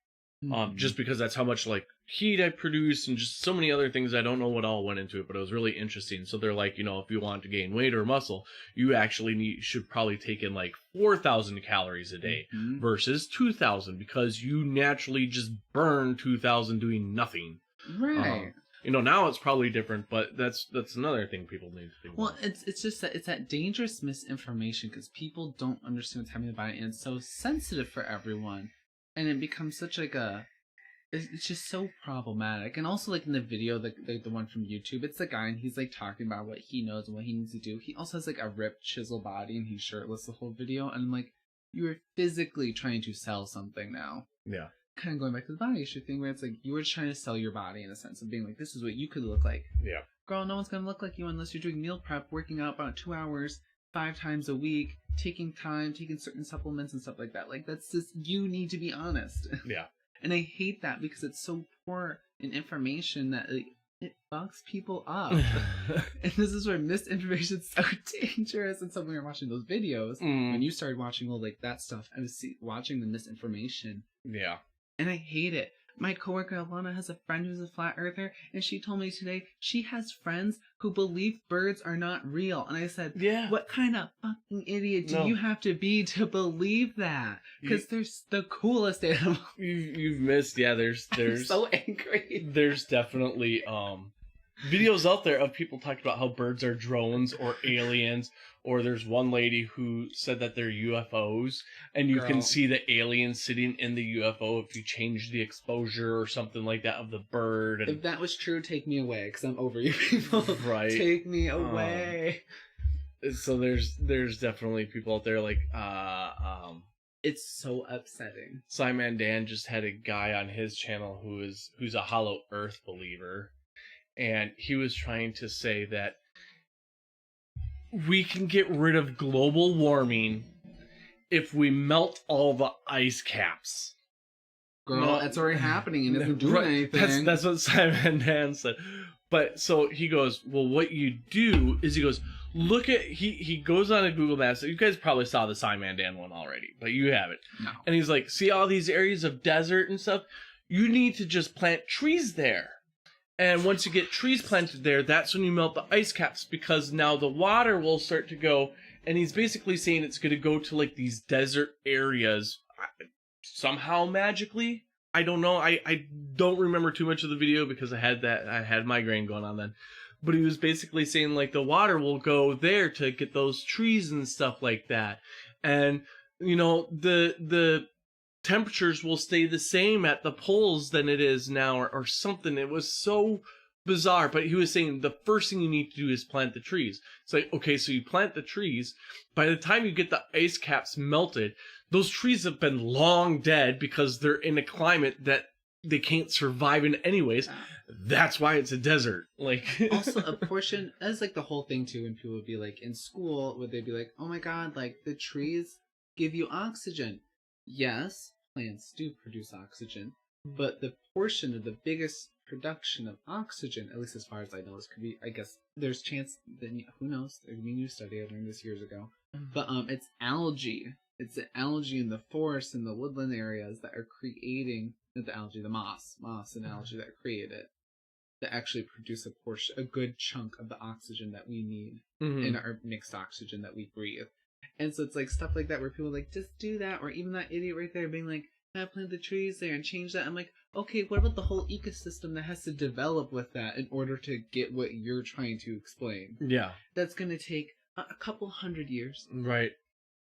Just because that's how much like heat I produced and just so many other things. I don't know what all went into it, but it was really interesting. So they're like, you know, if you want to gain weight or muscle, you actually should probably take in like 4,000 calories a day versus 2,000, because you naturally just burn 2,000 doing nothing. Right. You know, now it's probably different, but that's another thing people need to think about. Well, it's just that it's that dangerous misinformation because people don't understand what's happening in the body, and it's so sensitive for everyone. And it becomes such like it's just so problematic. And also, like in the video, the one from YouTube, it's the guy and he's like talking about what he knows and what he needs to do. He also has like a ripped chisel body and he's shirtless the whole video. And I'm like, you are physically trying to sell something now. Yeah. Kind of going back to the body issue thing where it's like you were trying to sell your body in a sense of being like, this is what you could look like. Yeah. Girl, no one's going to look like you unless you're doing meal prep, working out about 2 hours, 5 times a week, taking certain supplements and stuff like that. Like, that's just, you need to be honest. Yeah. And I hate that because it's so poor in information that it fucks people up. And this is where misinformation is so dangerous. And so when you're watching those videos, when you started watching all like that stuff, I was watching the misinformation. Yeah. And I hate it. My coworker Alana has a friend who's a flat earther, and she told me today she has friends who believe birds are not real. And I said, yeah, what kind of fucking idiot do you have to be to believe that? Because they're the coolest animal. You've missed, yeah, there's I'm so angry. There's definitely videos out there of people talking about how birds are drones or aliens, or there's one lady who said that they're UFOs, and you can see the alien sitting in the UFO if you change the exposure or something like that of the bird. And if that was true, take me away, because I'm over you people. Right. Take me away. So there's definitely people out there like it's so upsetting. Simon Dan just had a guy on his channel who's a Hollow Earth believer. And he was trying to say that we can get rid of global warming if we melt all the ice caps. Girl, that's already happening and isn't doing anything. That's what Simon Dan said. But so he goes, well, what you do is he goes, look at, he goes on a Google Maps. You guys probably saw the Simon Dan one already, but you haven't. No. And he's like, see all these areas of desert and stuff? You need to just plant trees there. And once you get trees planted there, that's when you melt the ice caps, because now the water will start to go. And he's basically saying it's going to go to like these desert areas somehow magically. I don't know. I don't remember too much of the video because I had migraine going on then. But he was basically saying like the water will go there to get those trees and stuff like that. And, you know, the temperatures will stay the same at the poles than it is now or something. It was so bizarre. But he was saying the first thing you need to do is plant the trees. It's like, okay, so you plant the trees. By the time you get the ice caps melted, those trees have been long dead because they're in a climate that they can't survive in anyways. That's why it's a desert. Like also a portion, that's like the whole thing too, when people would be like in school, would they be like, oh my god, like the trees give you oxygen. Yes, plants do produce oxygen, but the portion of the biggest production of oxygen, at least as far as I know, this could be, I guess, there's chance, then who knows, I mean, new study, I learned this years ago, but it's algae. It's the algae in the forest and the woodland areas that are creating, not the algae, the moss and algae that create it, that actually produce a good chunk of the oxygen that we need in our mixed oxygen that we breathe. And so it's like stuff like that where people are like, just do that, or even that idiot right there being like, I plant the trees there and change that. I'm like, okay, what about the whole ecosystem that has to develop with that in order to get what you're trying to explain? Yeah. That's going to take a couple 100 years. Right.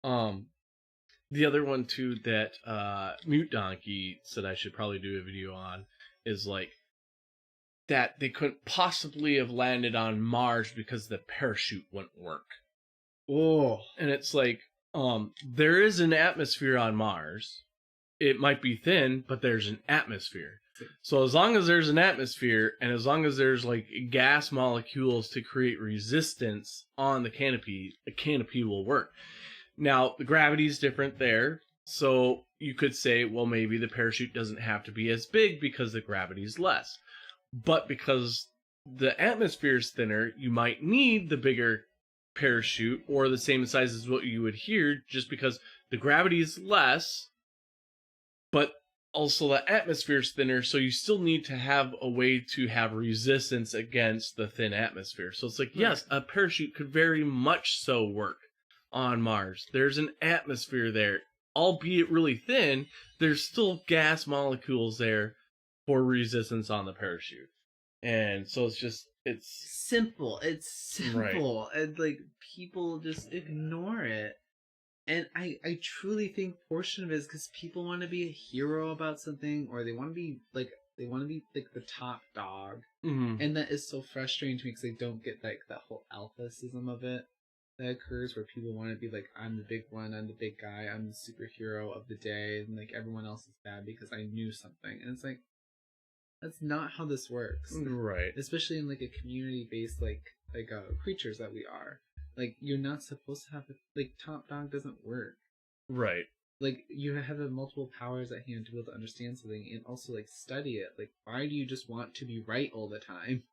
The other one too that Mute Donkey said I should probably do a video on is like that they couldn't possibly have landed on Mars because the parachute wouldn't work. Oh. And it's like, there is an atmosphere on Mars. It might be thin, but there's an atmosphere. So as long as there's an atmosphere, and as long as there's like gas molecules to create resistance on the canopy will work. Now, the gravity is different there. So you could say, well, maybe the parachute doesn't have to be as big because the gravity is less. But because the atmosphere is thinner, you might need the bigger parachute or the same size as what you would hear, just because the gravity is less, but also the atmosphere is thinner, so you still need to have a way to have resistance against the thin atmosphere. So it's like, yes, a parachute could very much so work on Mars. There's an atmosphere there, albeit really thin. There's still gas molecules there for resistance on the parachute. And so it's simple. It's simple. Right. And like people just ignore it. And I truly think portion of it is because people want to be a hero about something, or they want to be like the top dog. Mm-hmm. And that is so frustrating to me because they don't get like that whole alphaism of it that occurs, where people want to be like, I'm the big one, I'm the big guy, I'm the superhero of the day, and like everyone else is bad because I knew something. And it's like, that's not how this works. Right. Especially in like a community-based like creatures that we are. Like, you're not supposed to have like top dog doesn't work. Right. Like, you have multiple powers at hand to be able to understand something and also like study it. Like, why do you just want to be right all the time?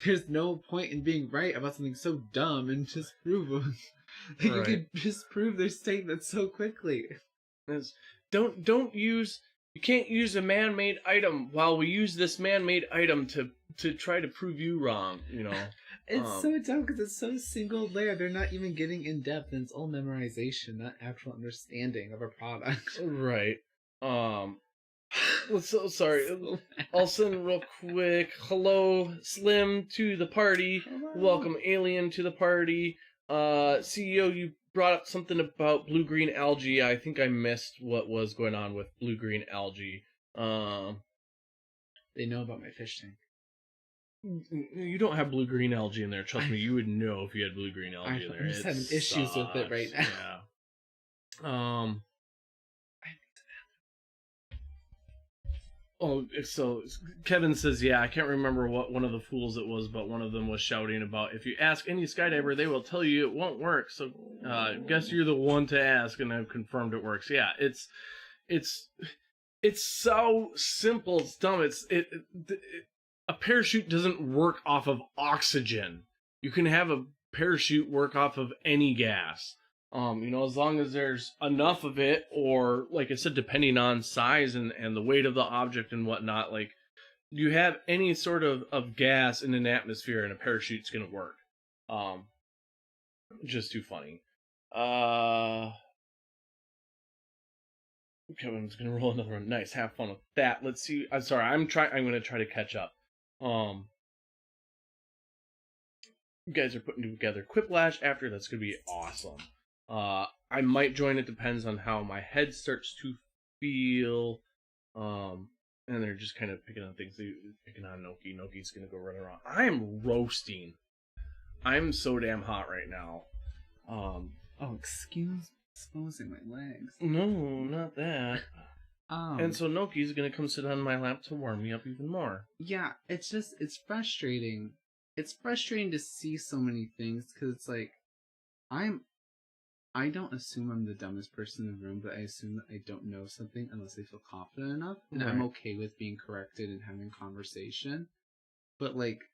There's no point in being right about something so dumb and just prove them. Right. You could just prove their statement so quickly. You can't use a man-made item while we use this man-made item to try to prove you wrong, you know. It's so dumb because it's so single layer. They're not even getting in depth, and it's all memorization, not actual understanding of a product. Right. So sorry. So I'll send real quick. Hello, Slim to the party. Hello. Welcome, Alien to the party. CEO, you brought up something about blue-green algae. I think I missed what was going on with blue-green algae. They know about my fish tank. You don't have blue-green algae in there. Trust me, you would know if you had blue-green algae in there. I'm just having issues with it right now. Yeah. Oh, so Kevin says, yeah, I can't remember what one of the fools it was, but one of them was shouting about, if you ask any skydiver, they will tell you it won't work. So, guess you're the one to ask, and I've confirmed it works. Yeah, it's so simple. It's dumb. A parachute doesn't work off of oxygen. You can have a parachute work off of any gas. As long as there's enough of it, or like I said, depending on size and the weight of the object and whatnot, like you have any sort of gas in an atmosphere and a parachute's gonna work. Just too funny. Kevin's gonna roll another one. Nice, have fun with that. Let's see. I'm sorry, I'm gonna try to catch up. You guys are putting together Quiplash after. That's gonna be awesome. I might join. It depends on how my head starts to feel. And they're just kind of picking on things. They're picking on Noki. Noki's gonna go run around. I am roasting. I'm so damn hot right now. Exposing my legs. No, not that. And so Noki's gonna come sit on my lap to warm me up even more. Yeah, it's frustrating. It's frustrating to see so many things, because it's like, I don't assume I'm the dumbest person in the room, but I assume that I don't know something unless I feel confident enough, and Right. I'm okay with being corrected and having conversation. But like,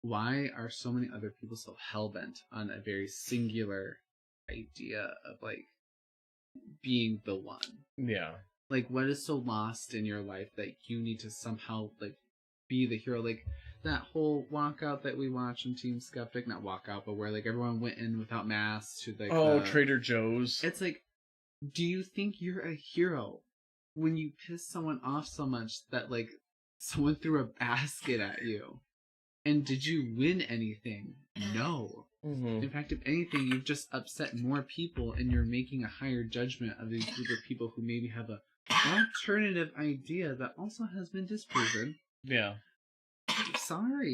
why are so many other people so hellbent on a very singular idea of like being the one? Yeah. Like, what is so lost in your life that you need to somehow like be the hero? Like that whole walkout that we watched on Team Skeptic, not walkout, but where like everyone went in without masks to like Trader Joe's. It's like, do you think you're a hero when you piss someone off so much that like someone threw a basket at you? And did you win anything? No. Mm-hmm. In fact, if anything, you've just upset more people, and you're making a higher judgment of these group of people who maybe have a alternative idea that also has been disproven. Yeah. Sorry,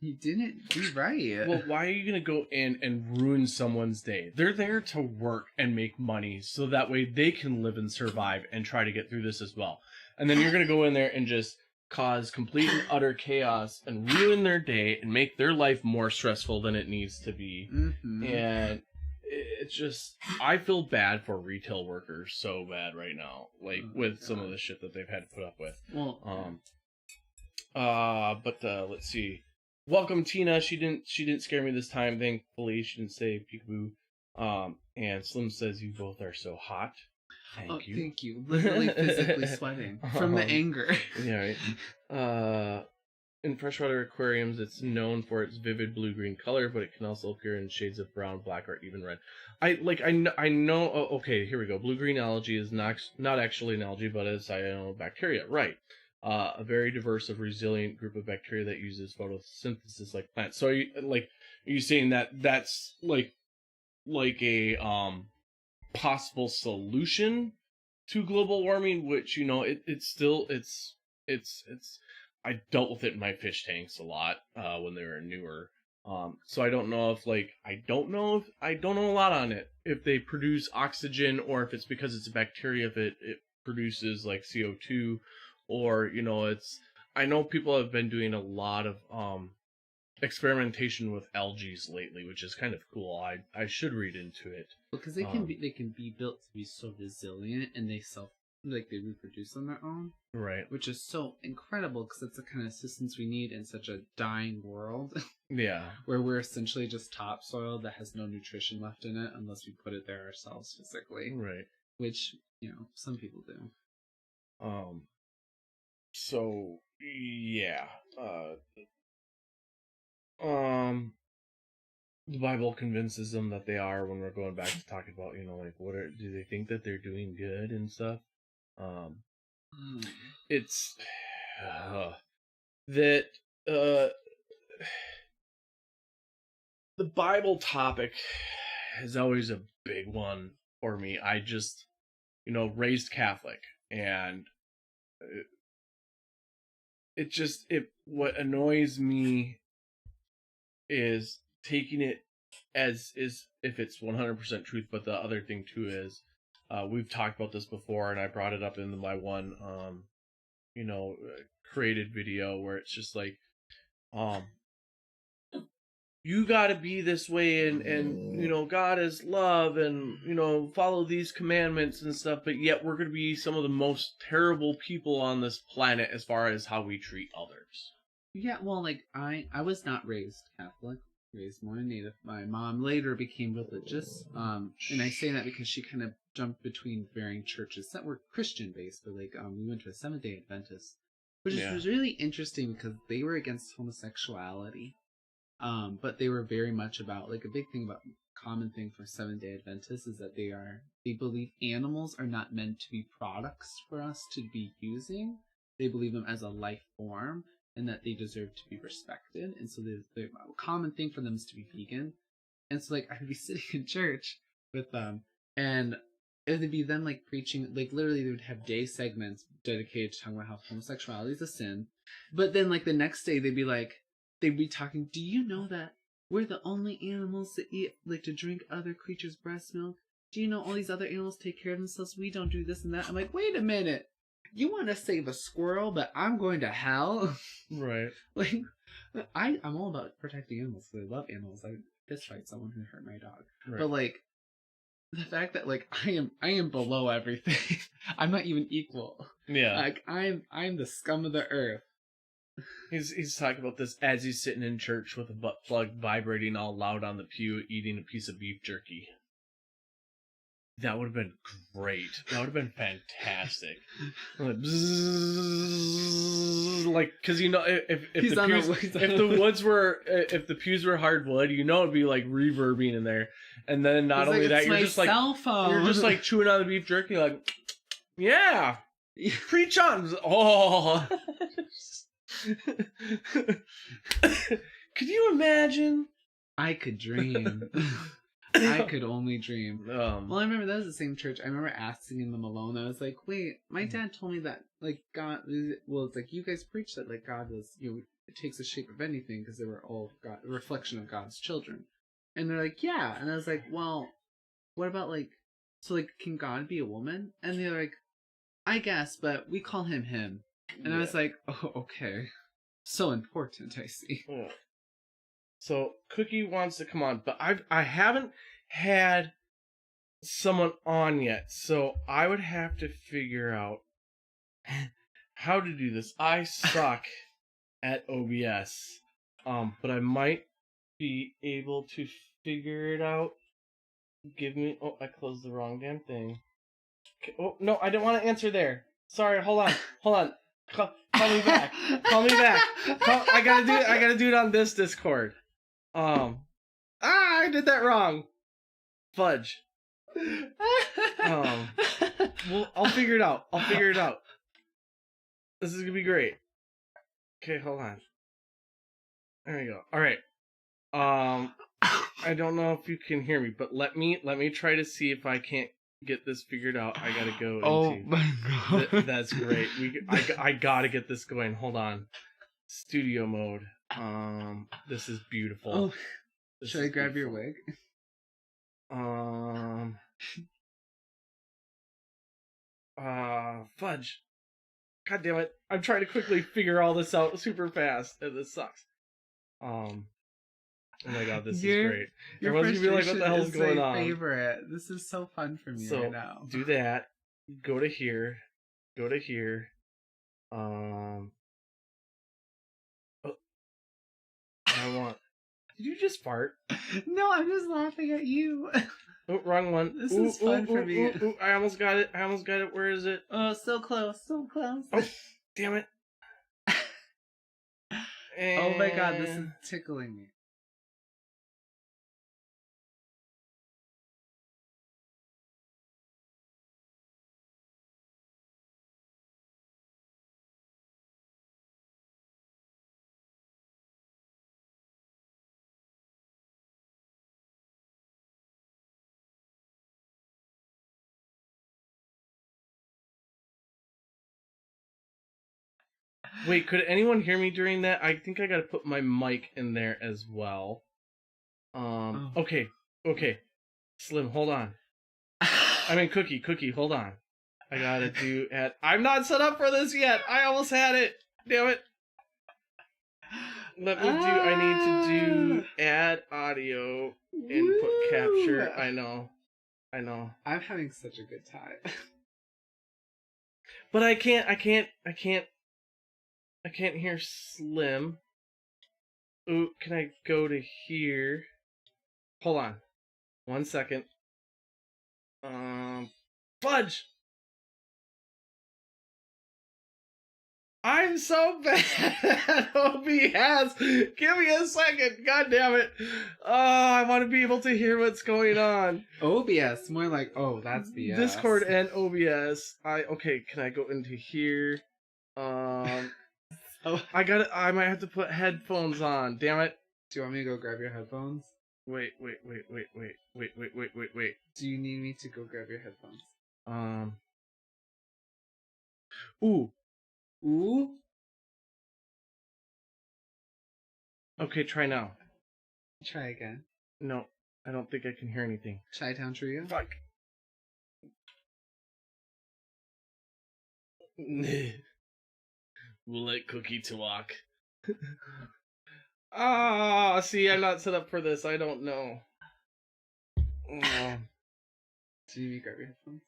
you didn't do right. Well, why are you gonna go in and ruin someone's day? They're there to work and make money, so that way they can live and survive and try to get through this as well. And then you're gonna go in there and just cause complete and utter chaos and ruin their day and make their life more stressful than it needs to be. Mm-hmm. And it's just, I feel bad for retail workers so bad right now, like with some of the shit that they've had to put up with. Well, let's see. Welcome, Tina. She didn't scare me this time, thankfully. She didn't say peekaboo. And Slim says, you both are so hot. Thank you. Thank you. Literally physically sweating from the anger. Yeah, right. In freshwater aquariums, it's known for its vivid blue-green color, but it can also appear in shades of brown, black, or even red. I know. Oh, okay, here we go. Blue-green algae is not actually an algae, but a cyanobacteria. Right. A very diverse of resilient group of bacteria that uses photosynthesis like plants. So, are you saying that that's like a possible solution to global warming? Which it's I dealt with it in my fish tanks a lot when they were newer. So I don't know I don't know a lot on it. If they produce oxygen, or if it's because it's a bacteria, if it produces like CO2, or I know people have been doing a lot of experimentation with algae lately, which is kind of cool. I should read into it. Because they can be built to be so resilient, and they reproduce on their own. Right. Which is so incredible, because that's the kind of assistance we need in such a dying world. Yeah. Where we're essentially just topsoil that has no nutrition left in it unless we put it there ourselves physically. Right. Which, some people do. So, yeah. The Bible convinces them that they are, when we're going back to talking about, do they think that they're doing good and stuff? it's that uh, the Bible topic is always a big one for me. I just, raised Catholic, and what annoys me is taking it as is if it's 100% truth, but the other thing too is, we've talked about this before, and I brought it up in my one, created video where it's just like, you gotta be this way, and God is love, and follow these commandments and stuff, but yet we're gonna be some of the most terrible people on this planet as far as how we treat others. Yeah, well, like, I was not raised Catholic, raised more Native. My mom later became religious, and I say that because she kind of jumped between varying churches that were Christian-based, but, like, we went to a Seventh-day Adventist, which was really interesting because they were against homosexuality, but they were very much about, like, a big thing about, common thing for Seventh-day Adventists is that they believe animals are not meant to be products for us to be using. They believe them as a life form, and that they deserve to be respected. And so the common thing for them is to be vegan. And so, like, I would be sitting in church with them, and it would be them, like, preaching, like, literally they would have day segments dedicated to talking about how homosexuality is a sin. But then, like, the next day they'd be talking, do you know that we're the only animals that eat, like, to drink other creatures' breast milk? Do you know all these other animals take care of themselves? We don't do this and that. I'm like, wait a minute. You want to save a squirrel, but I'm going to hell? Right. Like, I'm all about protecting animals because I love animals. I fist fight someone who hurt my dog. Right. But, like, the fact that, like, I am below everything. I'm not even equal. Yeah. Like, I'm the scum of the earth. He's talking about this as he's sitting in church with a butt plug vibrating all loud on the pew, eating a piece of beef jerky. That would have been great. That would have been fantastic. Like, bzzz, like, because if the pews were hardwood, it'd be like reverbing in there. And then not only that, you're just like chewing on the beef jerky, like, yeah, preach on. Oh, could you imagine? I could dream. I could only dream. Well, I remember that was the same church. I remember asking them alone. I was like, wait, my dad told me that, like, God, well, it's like, you guys preach that, like, God was, it takes the shape of anything because they were all God, a reflection of God's children. And they're like, yeah. And I was like, well, what about, like, so, like, can God be a woman? And they're like, I guess, but we call him him. And I was like, oh, okay. So important, I see. Yeah. So Cookie wants to come on, but I haven't had someone on yet, so I would have to figure out how to do this. I suck at OBS, but I might be able to figure it out. Oh, I closed the wrong damn thing. Okay. Oh no, I didn't want to answer there. Sorry, hold on. Call me back. I gotta do it on this Discord. I did that wrong. Fudge. Well, I'll figure it out. This is gonna be great. Okay, hold on. There you go. All right. I don't know if you can hear me, but let me try to see if I can't get this figured out. I gotta go. Oh my god. That's great. I gotta get this going. Hold on. Studio mode. This is beautiful. Oh. Should I grab your wig? Fudge. God damn it. I'm trying to quickly figure all this out super fast, and this sucks. Oh my god, this is great. Everyone's gonna be like, what the hell's going on? Favorite. This is so fun for me right now. Do that. Go to here. Did you just fart? No, I'm just laughing at you. Oh, wrong one. This is fun for me. Ooh, I almost got it. Where is it? Oh, so close. Oh, damn it. Oh my god, this is tickling me. Wait, could anyone hear me during that? I think I gotta put my mic in there as well. Okay. Slim, hold on. I mean, Cookie, hold on. I gotta do I'm not set up for this yet. I almost had it. Damn it. I need to do add audio, input capture. I know. I'm having such a good time. But I can't hear Slim. Ooh, can I go to here? Hold on. 1 second. Fudge! I'm so bad at OBS. Give me a second. God damn it. Oh, I want to be able to hear what's going on. OBS, more like, oh, that's BS. Discord and OBS. Okay, can I go into here? I might have to put headphones on. Damn it. Do you want me to go grab your headphones? Wait. Do you need me to go grab your headphones? Ooh. Okay, try now. Try again. No, I don't think I can hear anything. Chi-Town Trio? Fuck. We'll let Cookie talk. See, I'm not set up for this. I don't know. Do you need me to grab your headphones?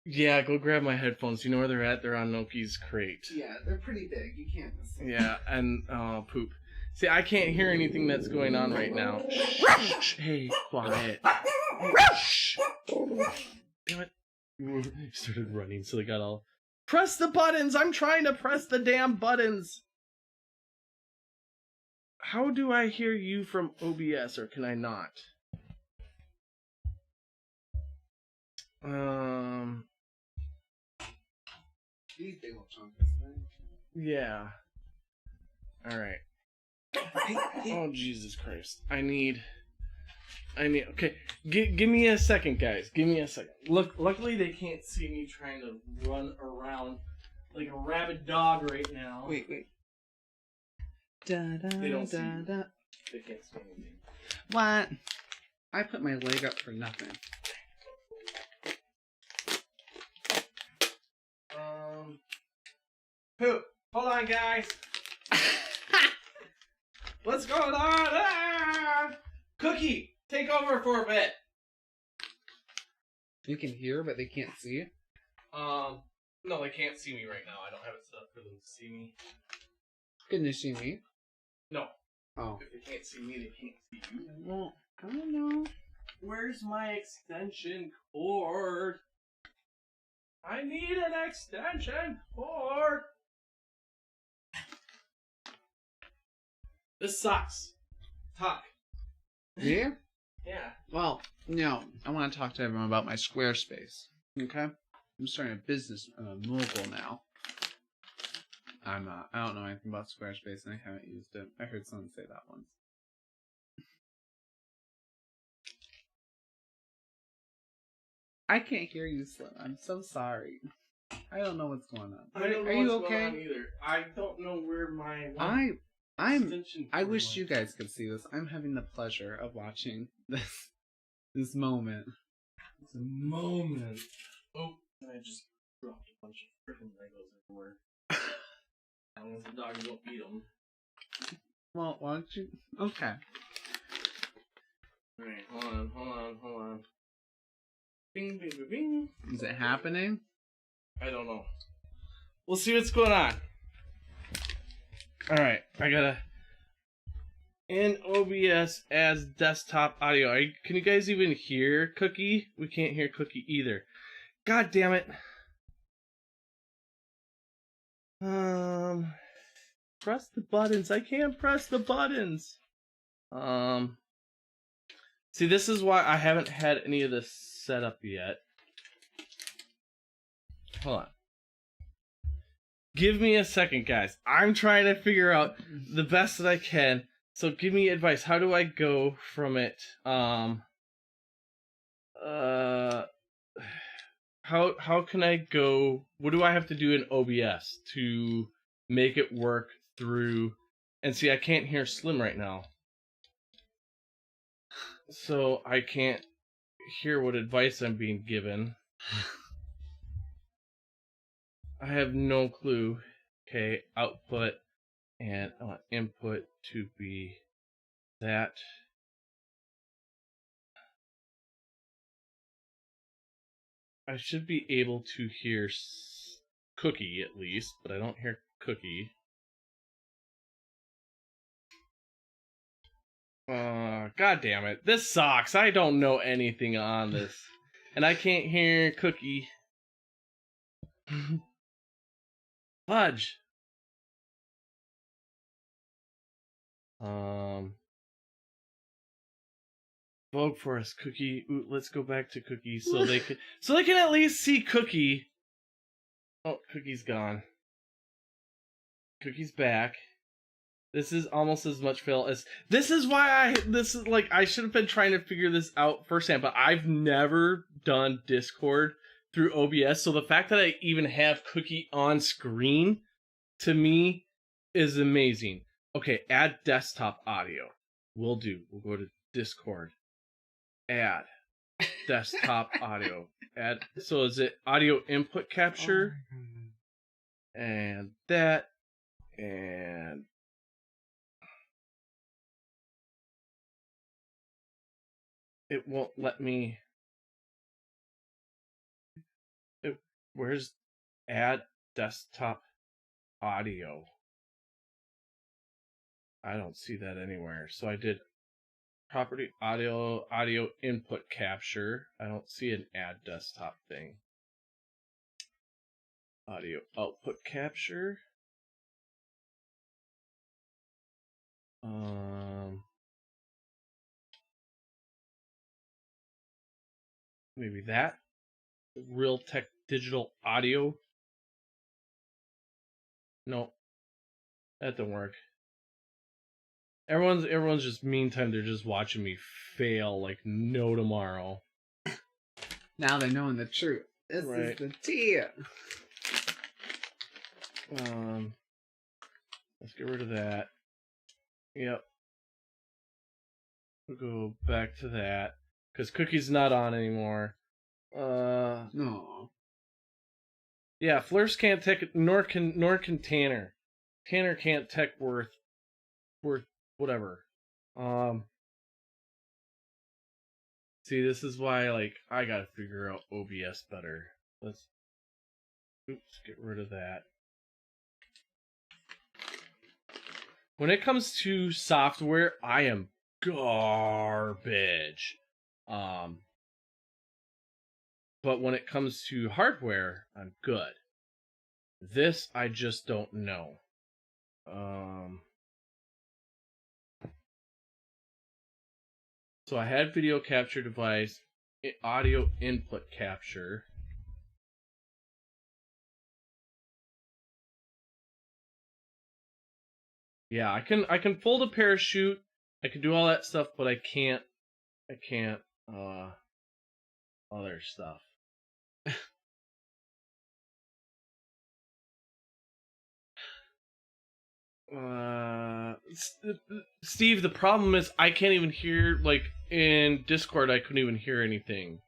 Yeah, go grab my headphones. You know where they're at? They're on Noki's crate. Yeah, they're pretty big. You can't miss them. Yeah, and poop. See, I can't hear anything that's going on right now. Hey, quiet. Damn it. He started running, so they got all... Press the buttons! I'm trying to press the damn buttons! How do I hear you from OBS, or can I not? These big old chunks, right? Yeah. Alright. Oh, Jesus Christ. I need... Okay, give me a second, guys. Give me a second. Luckily they can't see me trying to run around like a rabid dog right now. Wait. They don't see me. They can't see anything. What? I put my leg up for nothing. Poop. Hold on, guys. What's going on? Ah! Cookie, take over for a bit. You can hear, but they can't see. No, they can't see me right now. I don't have it set up for them to see me. Can you see me? No. Oh. If they can't see me, they can't see you. Well, I don't know. Where's my extension cord? I need an extension cord. This sucks. Talk. Yeah? Yeah. Well, no. I want to talk to everyone about my Squarespace. Okay? I'm starting a business mogul now. I don't know anything about Squarespace and I haven't used it. I heard someone say that once. I can't hear you, Slim. I'm so sorry. I don't know what's going on. I don't know Are you what's okay? going on either. I don't know where my I wish you guys could see this. I'm having the pleasure of watching this moment. It's a moment. Oh, I just dropped a bunch of freaking Legos everywhere. As long as the dog won't eat them. Well, why don't you? Okay. Alright, hold on. Bing, bing, bing, bing. Is it happening? I don't know. We'll see what's going on. Alright, I gotta... In OBS as desktop audio. Can you guys even hear Cookie? We can't hear Cookie either. God damn it. Press the buttons. I can't press the buttons. See, this is why I haven't had any of this set up yet. Hold on. Give me a second, guys. I'm trying to figure out the best that I can. So give me advice. How do I go from it? How can I go? What do I have to do in OBS to make it work through. And see, I can't hear Slim right now, so I can't hear what advice I'm being given. I have no clue. Okay, output, and I want input to be that. I should be able to hear Cookie at least, but I don't hear Cookie. God damn it. This sucks. I don't know anything on this. And I can't hear Cookie. Fudge. Vogue for us, Cookie. Ooh, let's go back to Cookie so they can at least see Cookie. Oh, Cookie's gone. Cookie's back. This is almost as much fail as this is why I should have been trying to figure this out firsthand, but I've never done Discord through OBS, so the fact that I even have Cookie on screen to me is amazing. Okay, add desktop audio. We'll go to Discord. Add desktop audio. Add, so is it audio input capture? And that, and it won't let me. Where's add desktop audio? I don't see that anywhere. So I did property audio input capture. I don't see an add desktop thing. Audio output capture. Maybe that. Realtek digital audio. No, that don't work. Everyone's just meantime they're just watching me fail like no tomorrow. Now they're knowing the truth. This is the tea. Let's get rid of that. Yep. We'll go back to that because Cookie's not on anymore. No. Yeah, Flirts can't tech, nor can Tanner. Tanner can't tech worth whatever. See, this is why I gotta figure out OBS better. Let's get rid of that. When it comes to software, I am garbage. But when it comes to hardware, I'm good. This I just don't know. So I had video capture device, audio input capture. Yeah, I can fold a parachute. I can do all that stuff, but I can't other stuff. Steve, the problem is I can't even hear, in Discord I couldn't even hear anything.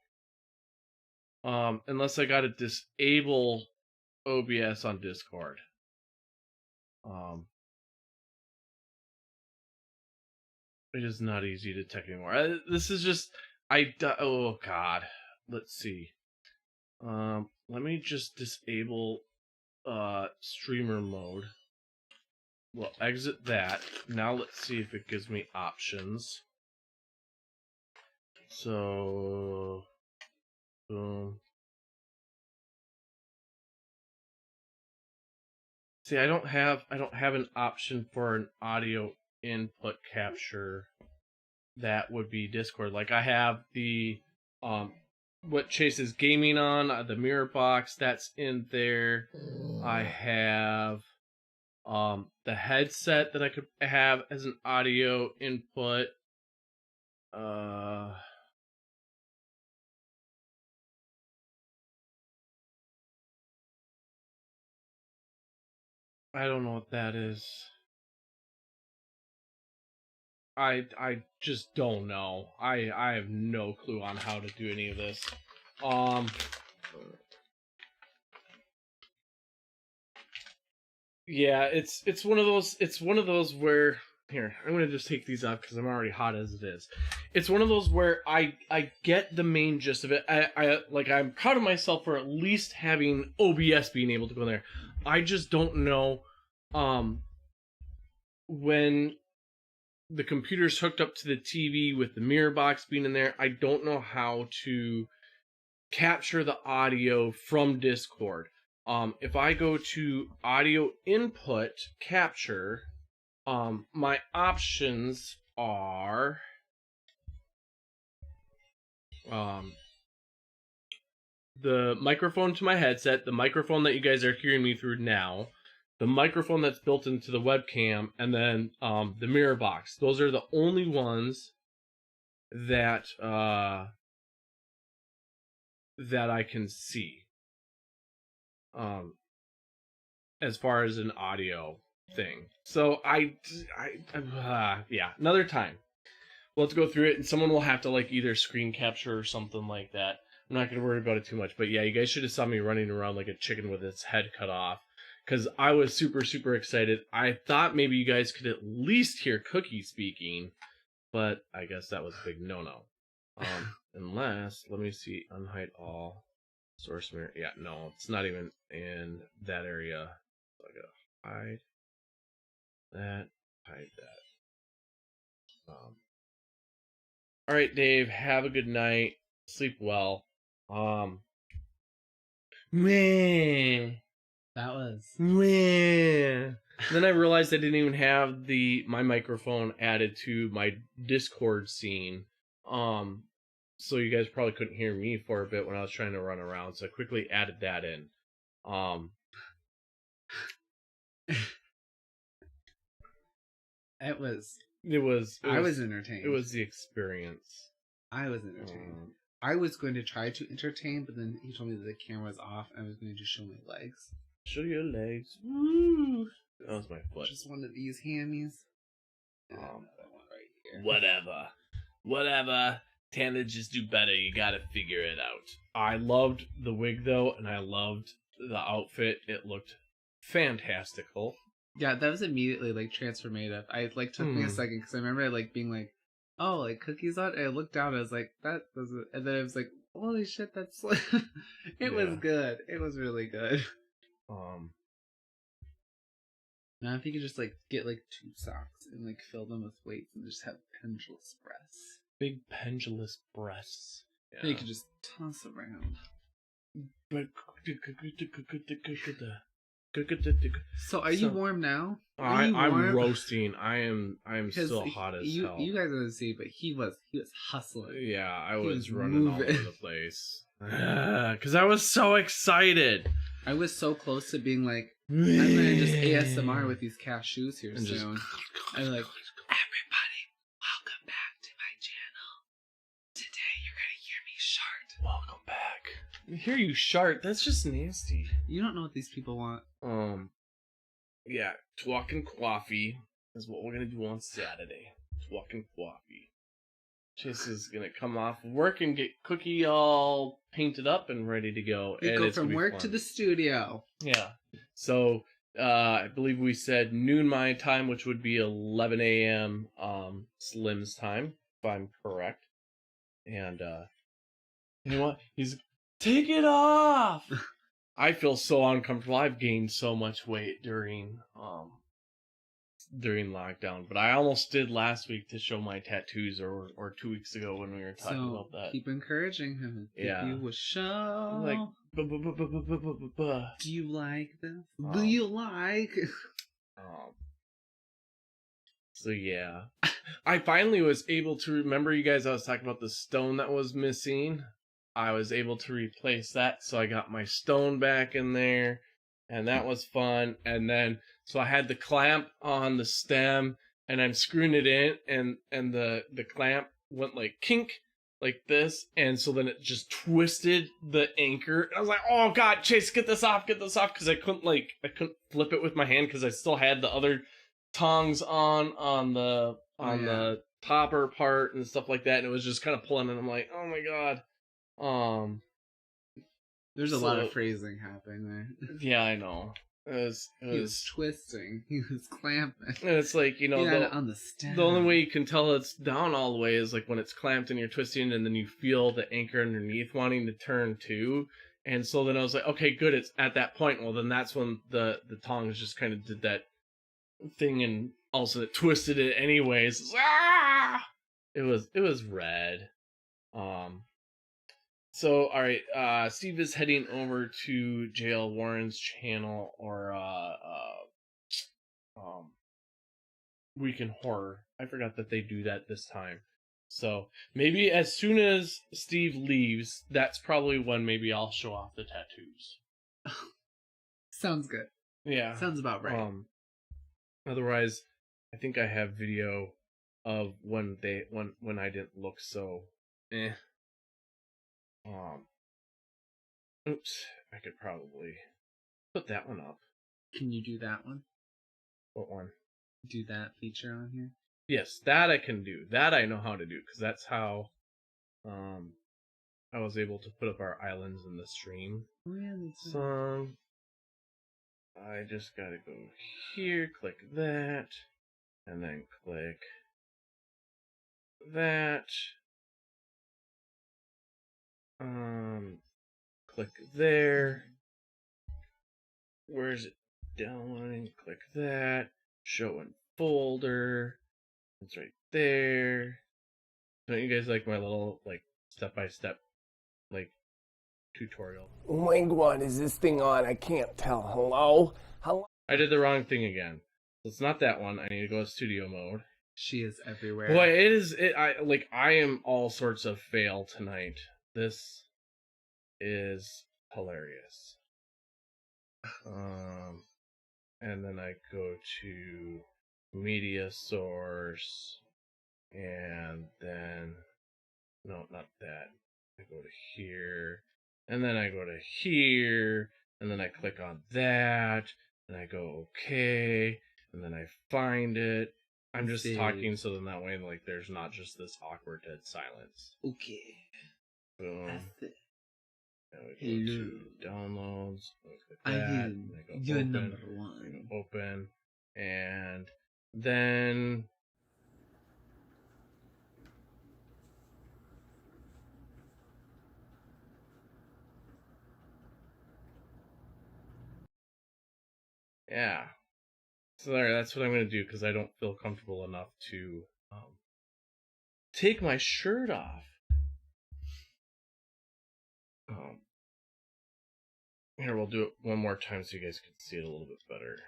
Unless I gotta disable OBS on Discord. It is not easy to tech anymore. This is just oh god. Let's see. Let me just disable streamer mode. Well, exit that. Now let's see if it gives me options. So, boom. See, I don't have an option for an audio input capture that would be Discord. Like I have the what Chayse is gaming on, the mirror box that's in there. I have the headset that I could have as an audio input. I don't know what that is. I just don't know. I have no clue on how to do any of this. Yeah, it's one of those where here, I'm gonna just take these off because I'm already hot as it is. It's one of those where I get the main gist of it. I'm proud of myself for at least having OBS being able to go there. I just don't know when the computer's hooked up to the TV with the mirror box being in there, I don't know how to capture the audio from Discord. If I go to audio input capture, my options are the microphone to my headset, the microphone that you guys are hearing me through now, the microphone that's built into the webcam, and then the mirror box. Those are the only ones that that I can see as far as an audio thing. So yeah, another time we'll have to go through it, and someone will have to like either screen capture or something like that. I'm not gonna worry about it too much, but yeah, you guys should have saw me running around like a chicken with its head cut off, because I was super excited. I thought maybe you guys could at least hear Cookie speaking, but I guess that was a big no-no. Unless, let me see, unhide all, source mirror. Yeah, no, it's not even in that area. So I gotta hide that, hide that. All right, Dave, have a good night. Sleep well. Meh. That was. Meh. Then I realized I didn't even have my microphone added to my Discord scene. So you guys probably couldn't hear me for a bit when I was trying to run around. So I quickly added that in. It was. I was entertained. It was the experience. I was entertained. I was going to try to entertain, but then he told me that the camera was off, and I was going to just show my legs. Show your legs. Woo! That was my foot. Just one of these hammies. And another one right here. Whatever. Tanner, just do better. You gotta figure it out. I loved the wig though, and I loved the outfit. It looked fantastical. Yeah, that was immediately like transformative. I like took me a second because I remember like being like, "Oh, like Cookie's on." And I looked down. And I was like, "That doesn't." And then I was like, "Holy shit, that's." It was good. It was really good. Now if you could just like get like 2 socks and like fill them with weights and just have pendulous breasts. Big pendulous breasts. Yeah. Then you could just toss around. So are you warm now? I'm roasting. I am still hot as hell. You guys didn't see, but he was hustling. Yeah, I was running all over the place. Because I was so excited. I was so close to being like, I'm gonna just ASMR with these cashews here and soon. I'm like, everybody, welcome back to my channel. Today you're gonna hear me shart. Welcome back. I hear you shart. That's just nasty. You don't know what these people want. Yeah, Twalk and Coffee is what we're gonna do on Saturday. Twalk and Coffee. Chayse is gonna come off of work and get Cookie all painted up and ready to go. We go from work to the studio. Yeah. So I believe we said noon my time, which would be 11 a.m. Slim's time, if I'm correct. And you know what? He's take it off. I feel so uncomfortable. I've gained so much weight during lockdown, but I almost did last week to show my tattoos, or 2 weeks ago when we were talking about that. Keep encouraging him. Yeah. You will show. Like, do you like this? Do you like? So yeah, I finally was able to remember, you guys. I was talking about the stone that was missing. I was able to replace that, so I got my stone back in there, and that was fun. And then, so I had the clamp on the stem, and I'm screwing it in, and the clamp went like kink, like this, and so then it just twisted the anchor. And I was like, "Oh God, Chase, get this off, because I couldn't flip it with my hand because I still had the other tongs on the topper part and stuff like that, and it was just kind of pulling. And I'm like, "Oh my God." There's a lot of phrasing happening there. Yeah, I know. He was twisting. He was clamping. And it's like, you know, on the stem. The only way you can tell it's down all the way is like when it's clamped and you're twisting, and then you feel the anchor underneath wanting to turn too. And so then I was like, okay, good, it's at that point. Well, then that's when the tongs just kind of did that thing, and also it twisted it anyways. Ah! It was red. So, all right, Steve is heading over to JL Warren's channel, or Week in Horror. I forgot that they do that this time. So maybe as soon as Steve leaves, that's probably when maybe I'll show off the tattoos. Sounds good. Yeah, sounds about right. Otherwise, I think I have video of when I didn't look so. Oops, I could probably put that one up. Can you do that one? What one? Do that feature on here? Yes, that I can do. That I know how to do, because that's how I was able to put up our islands in the stream. Oh yeah, that's song. I just gotta go here, click that, and then click that. Click there. Where's it? Downloading. Click that. Show in folder. It's right there. Don't you guys like my little step-by-step tutorial? Wingwan, is this thing on? I can't tell. Hello? I did the wrong thing again. It's not that one. I need to go to studio mode. She is everywhere. Boy, I am all sorts of fail tonight. This is hilarious. And then I go to media source, and then no, not that. I go to here, and then I go to here, and then I click on that, and I go okay, and then I find it. I'm just talking so then that way there's not just this awkward dead silence. Okay. Boom. That's it. Now we go to downloads. Click that. You're open, number one. Open, and then yeah. So there, that's what I'm gonna do, because I don't feel comfortable enough to take my shirt off. Here, we'll do it one more time so you guys can see it a little bit better.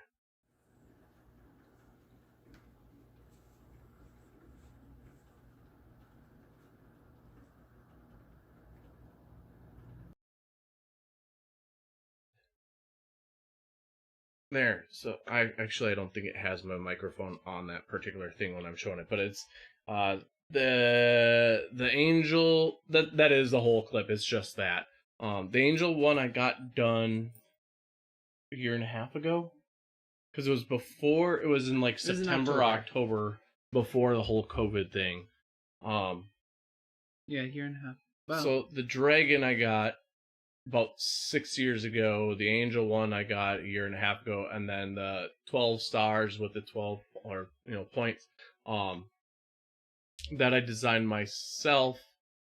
There. So I don't think it has my microphone on that particular thing when I'm showing it, but it's the angel that is the whole clip. It's just that. The angel one I got done a year and a half ago, because it was before. It was in September, October, before the whole COVID thing. Yeah, a year and a half. Wow. So the dragon I got about 6 years ago. The angel one I got a year and a half ago, and then the 12 stars with the 12 points that I designed myself,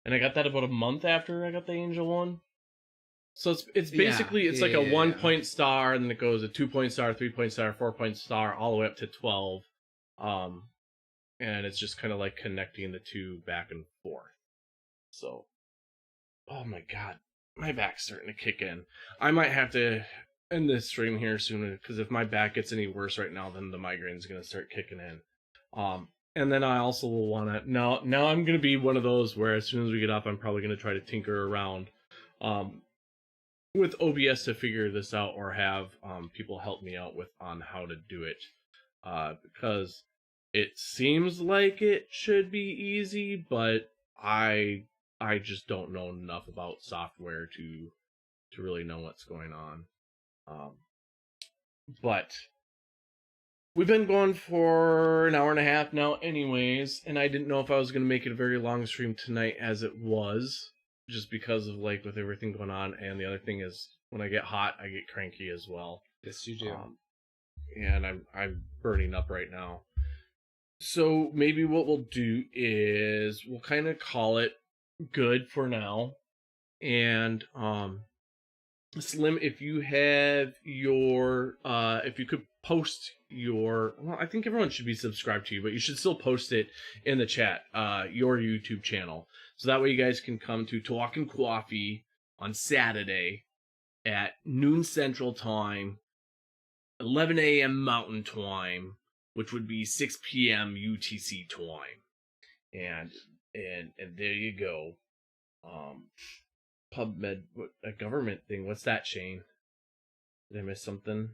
and I got that about a month after I got the angel one. So it's basically like a 1 point star, and then it goes a 2 point star, 3 point star, 4 point star, all the way up to 12. And it's just kind of like connecting the two back and forth. So, oh my God, my back's starting to kick in. I might have to end this stream here soon, because if my back gets any worse right now, then the migraine's gonna start kicking in. And then I also will want to now I'm gonna be one of those where as soon as we get up, I'm probably gonna try to tinker around with OBS to figure this out, or have people help me out with on how to do it, because it seems like it should be easy, but I I just don't know enough about software to really know what's going on. But we've been going for an hour and a half now anyways, and I didn't know if I was going to make it a very long stream tonight as it was, just because of like with everything going on. And the other thing is when I get hot, I get cranky as well. Yes, you do. And I'm burning up right now. So maybe what we'll do is we'll kind of call it good for now. And Slim, if you have your if you could post your, well, I think everyone should be subscribed to you, but you should still post it in the chat, your YouTube channel, so that way you guys can come to Talkin' Coffee on Saturday at noon Central Time, 11 a.m. Mountain Time, which would be 6 p.m. UTC time. And there you go. PubMed, a government thing. What's that, Shane? Did I miss something?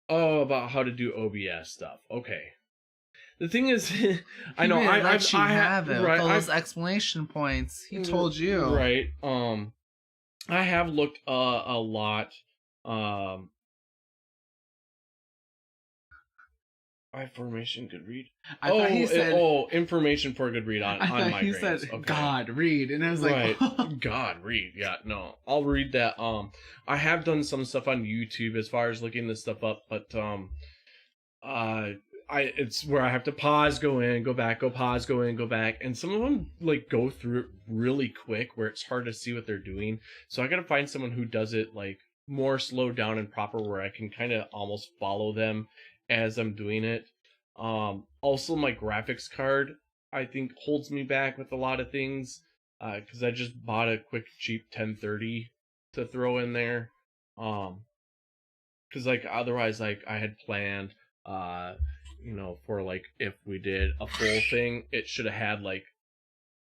Oh, about how to do OBS stuff. Okay. The thing is, I know I have it right, with all those explanation points. He told you, right? I have looked a lot. Information good read. I thought he said, information for a good read on migraines. He said, okay. God read, and I was like, right. God read. Yeah, no, I'll read that. I have done some stuff on YouTube as far as looking this stuff up, but it's where I have to pause, go in, go back, go pause, go in, go back, and some of them like go through it really quick, where it's hard to see what they're doing. So I gotta find someone who does it like more slowed down and proper, where I can kind of almost follow them as I'm doing it. Also, my graphics card, I think, holds me back with a lot of things, because I just bought a quick cheap 1030 to throw in there, because like otherwise, like I had planned, for like if we did a full thing, it should have had like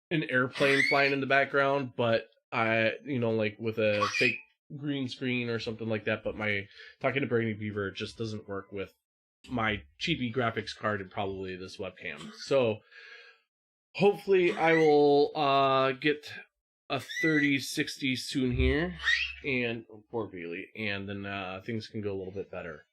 an airplane flying in the background, but like with a fake green screen or something like that. But my talking to Brady Beaver just doesn't work with my cheapy graphics card and probably this webcam. So hopefully I will get a 3060 soon here, and poor Bailey, and then things can go a little bit better.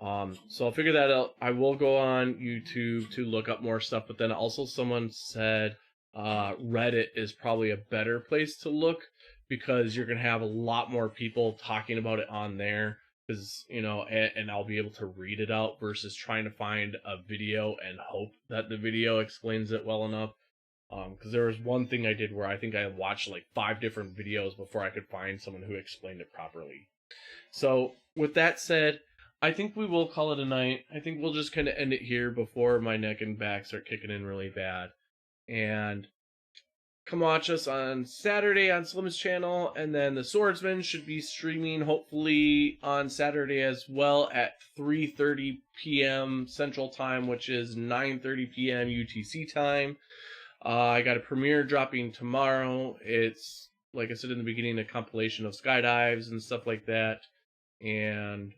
So I'll figure that out. I will go on YouTube to look up more stuff, but then also someone said Reddit is probably a better place to look, because you're gonna have a lot more people talking about it on there. Because, and I'll be able to read it out versus trying to find a video and hope that the video explains it well enough. Because there was one thing I did where I think I watched like 5 different videos before I could find someone who explained it properly. So with that said, I think we will call it a night. I think we'll just kind of end it here before my neck and back start kicking in really bad. And come watch us on Saturday on Slim's channel, and then the Swordsman should be streaming hopefully on Saturday as well at 3:30 p.m. Central Time, which is 9:30 p.m. UTC time. I got a premiere dropping tomorrow. It's, like I said in the beginning, a compilation of skydives and stuff like that. And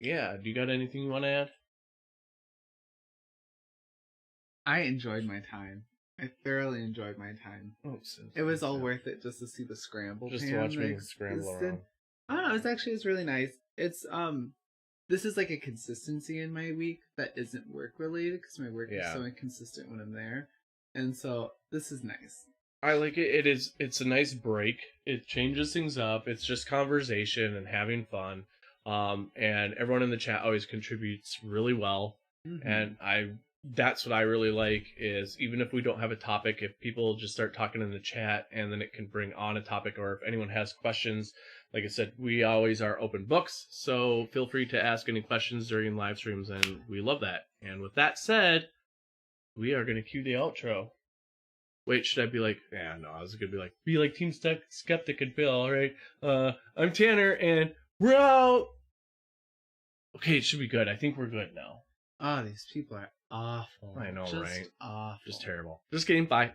yeah, do you got anything you want to add? I enjoyed my time. I thoroughly enjoyed my time. Oh, it was all worth it just to see the scramble. Just to watch me scramble around. I don't know. It's really nice. It's this is like a consistency in my week that isn't work related, because my work is so inconsistent when I'm there, and so this is nice. I like it. It's a nice break. It changes things up. It's just conversation and having fun. And everyone in the chat always contributes really well, and that's what I really like, is even if we don't have a topic, if people just start talking in the chat, and then it can bring on a topic, or if anyone has questions, like I said, we always are open books, so feel free to ask any questions during live streams, and we love that. And with that said, we are going to cue the outro. Wait, should I be like, no, I was going to be like Team Skeptic and Phil, alright? I'm Tanner, and we're out! Okay, it should be good. I think we're good now. Oh, these people are awful. I know, just right? Awful. Just terrible. Just kidding. Bye.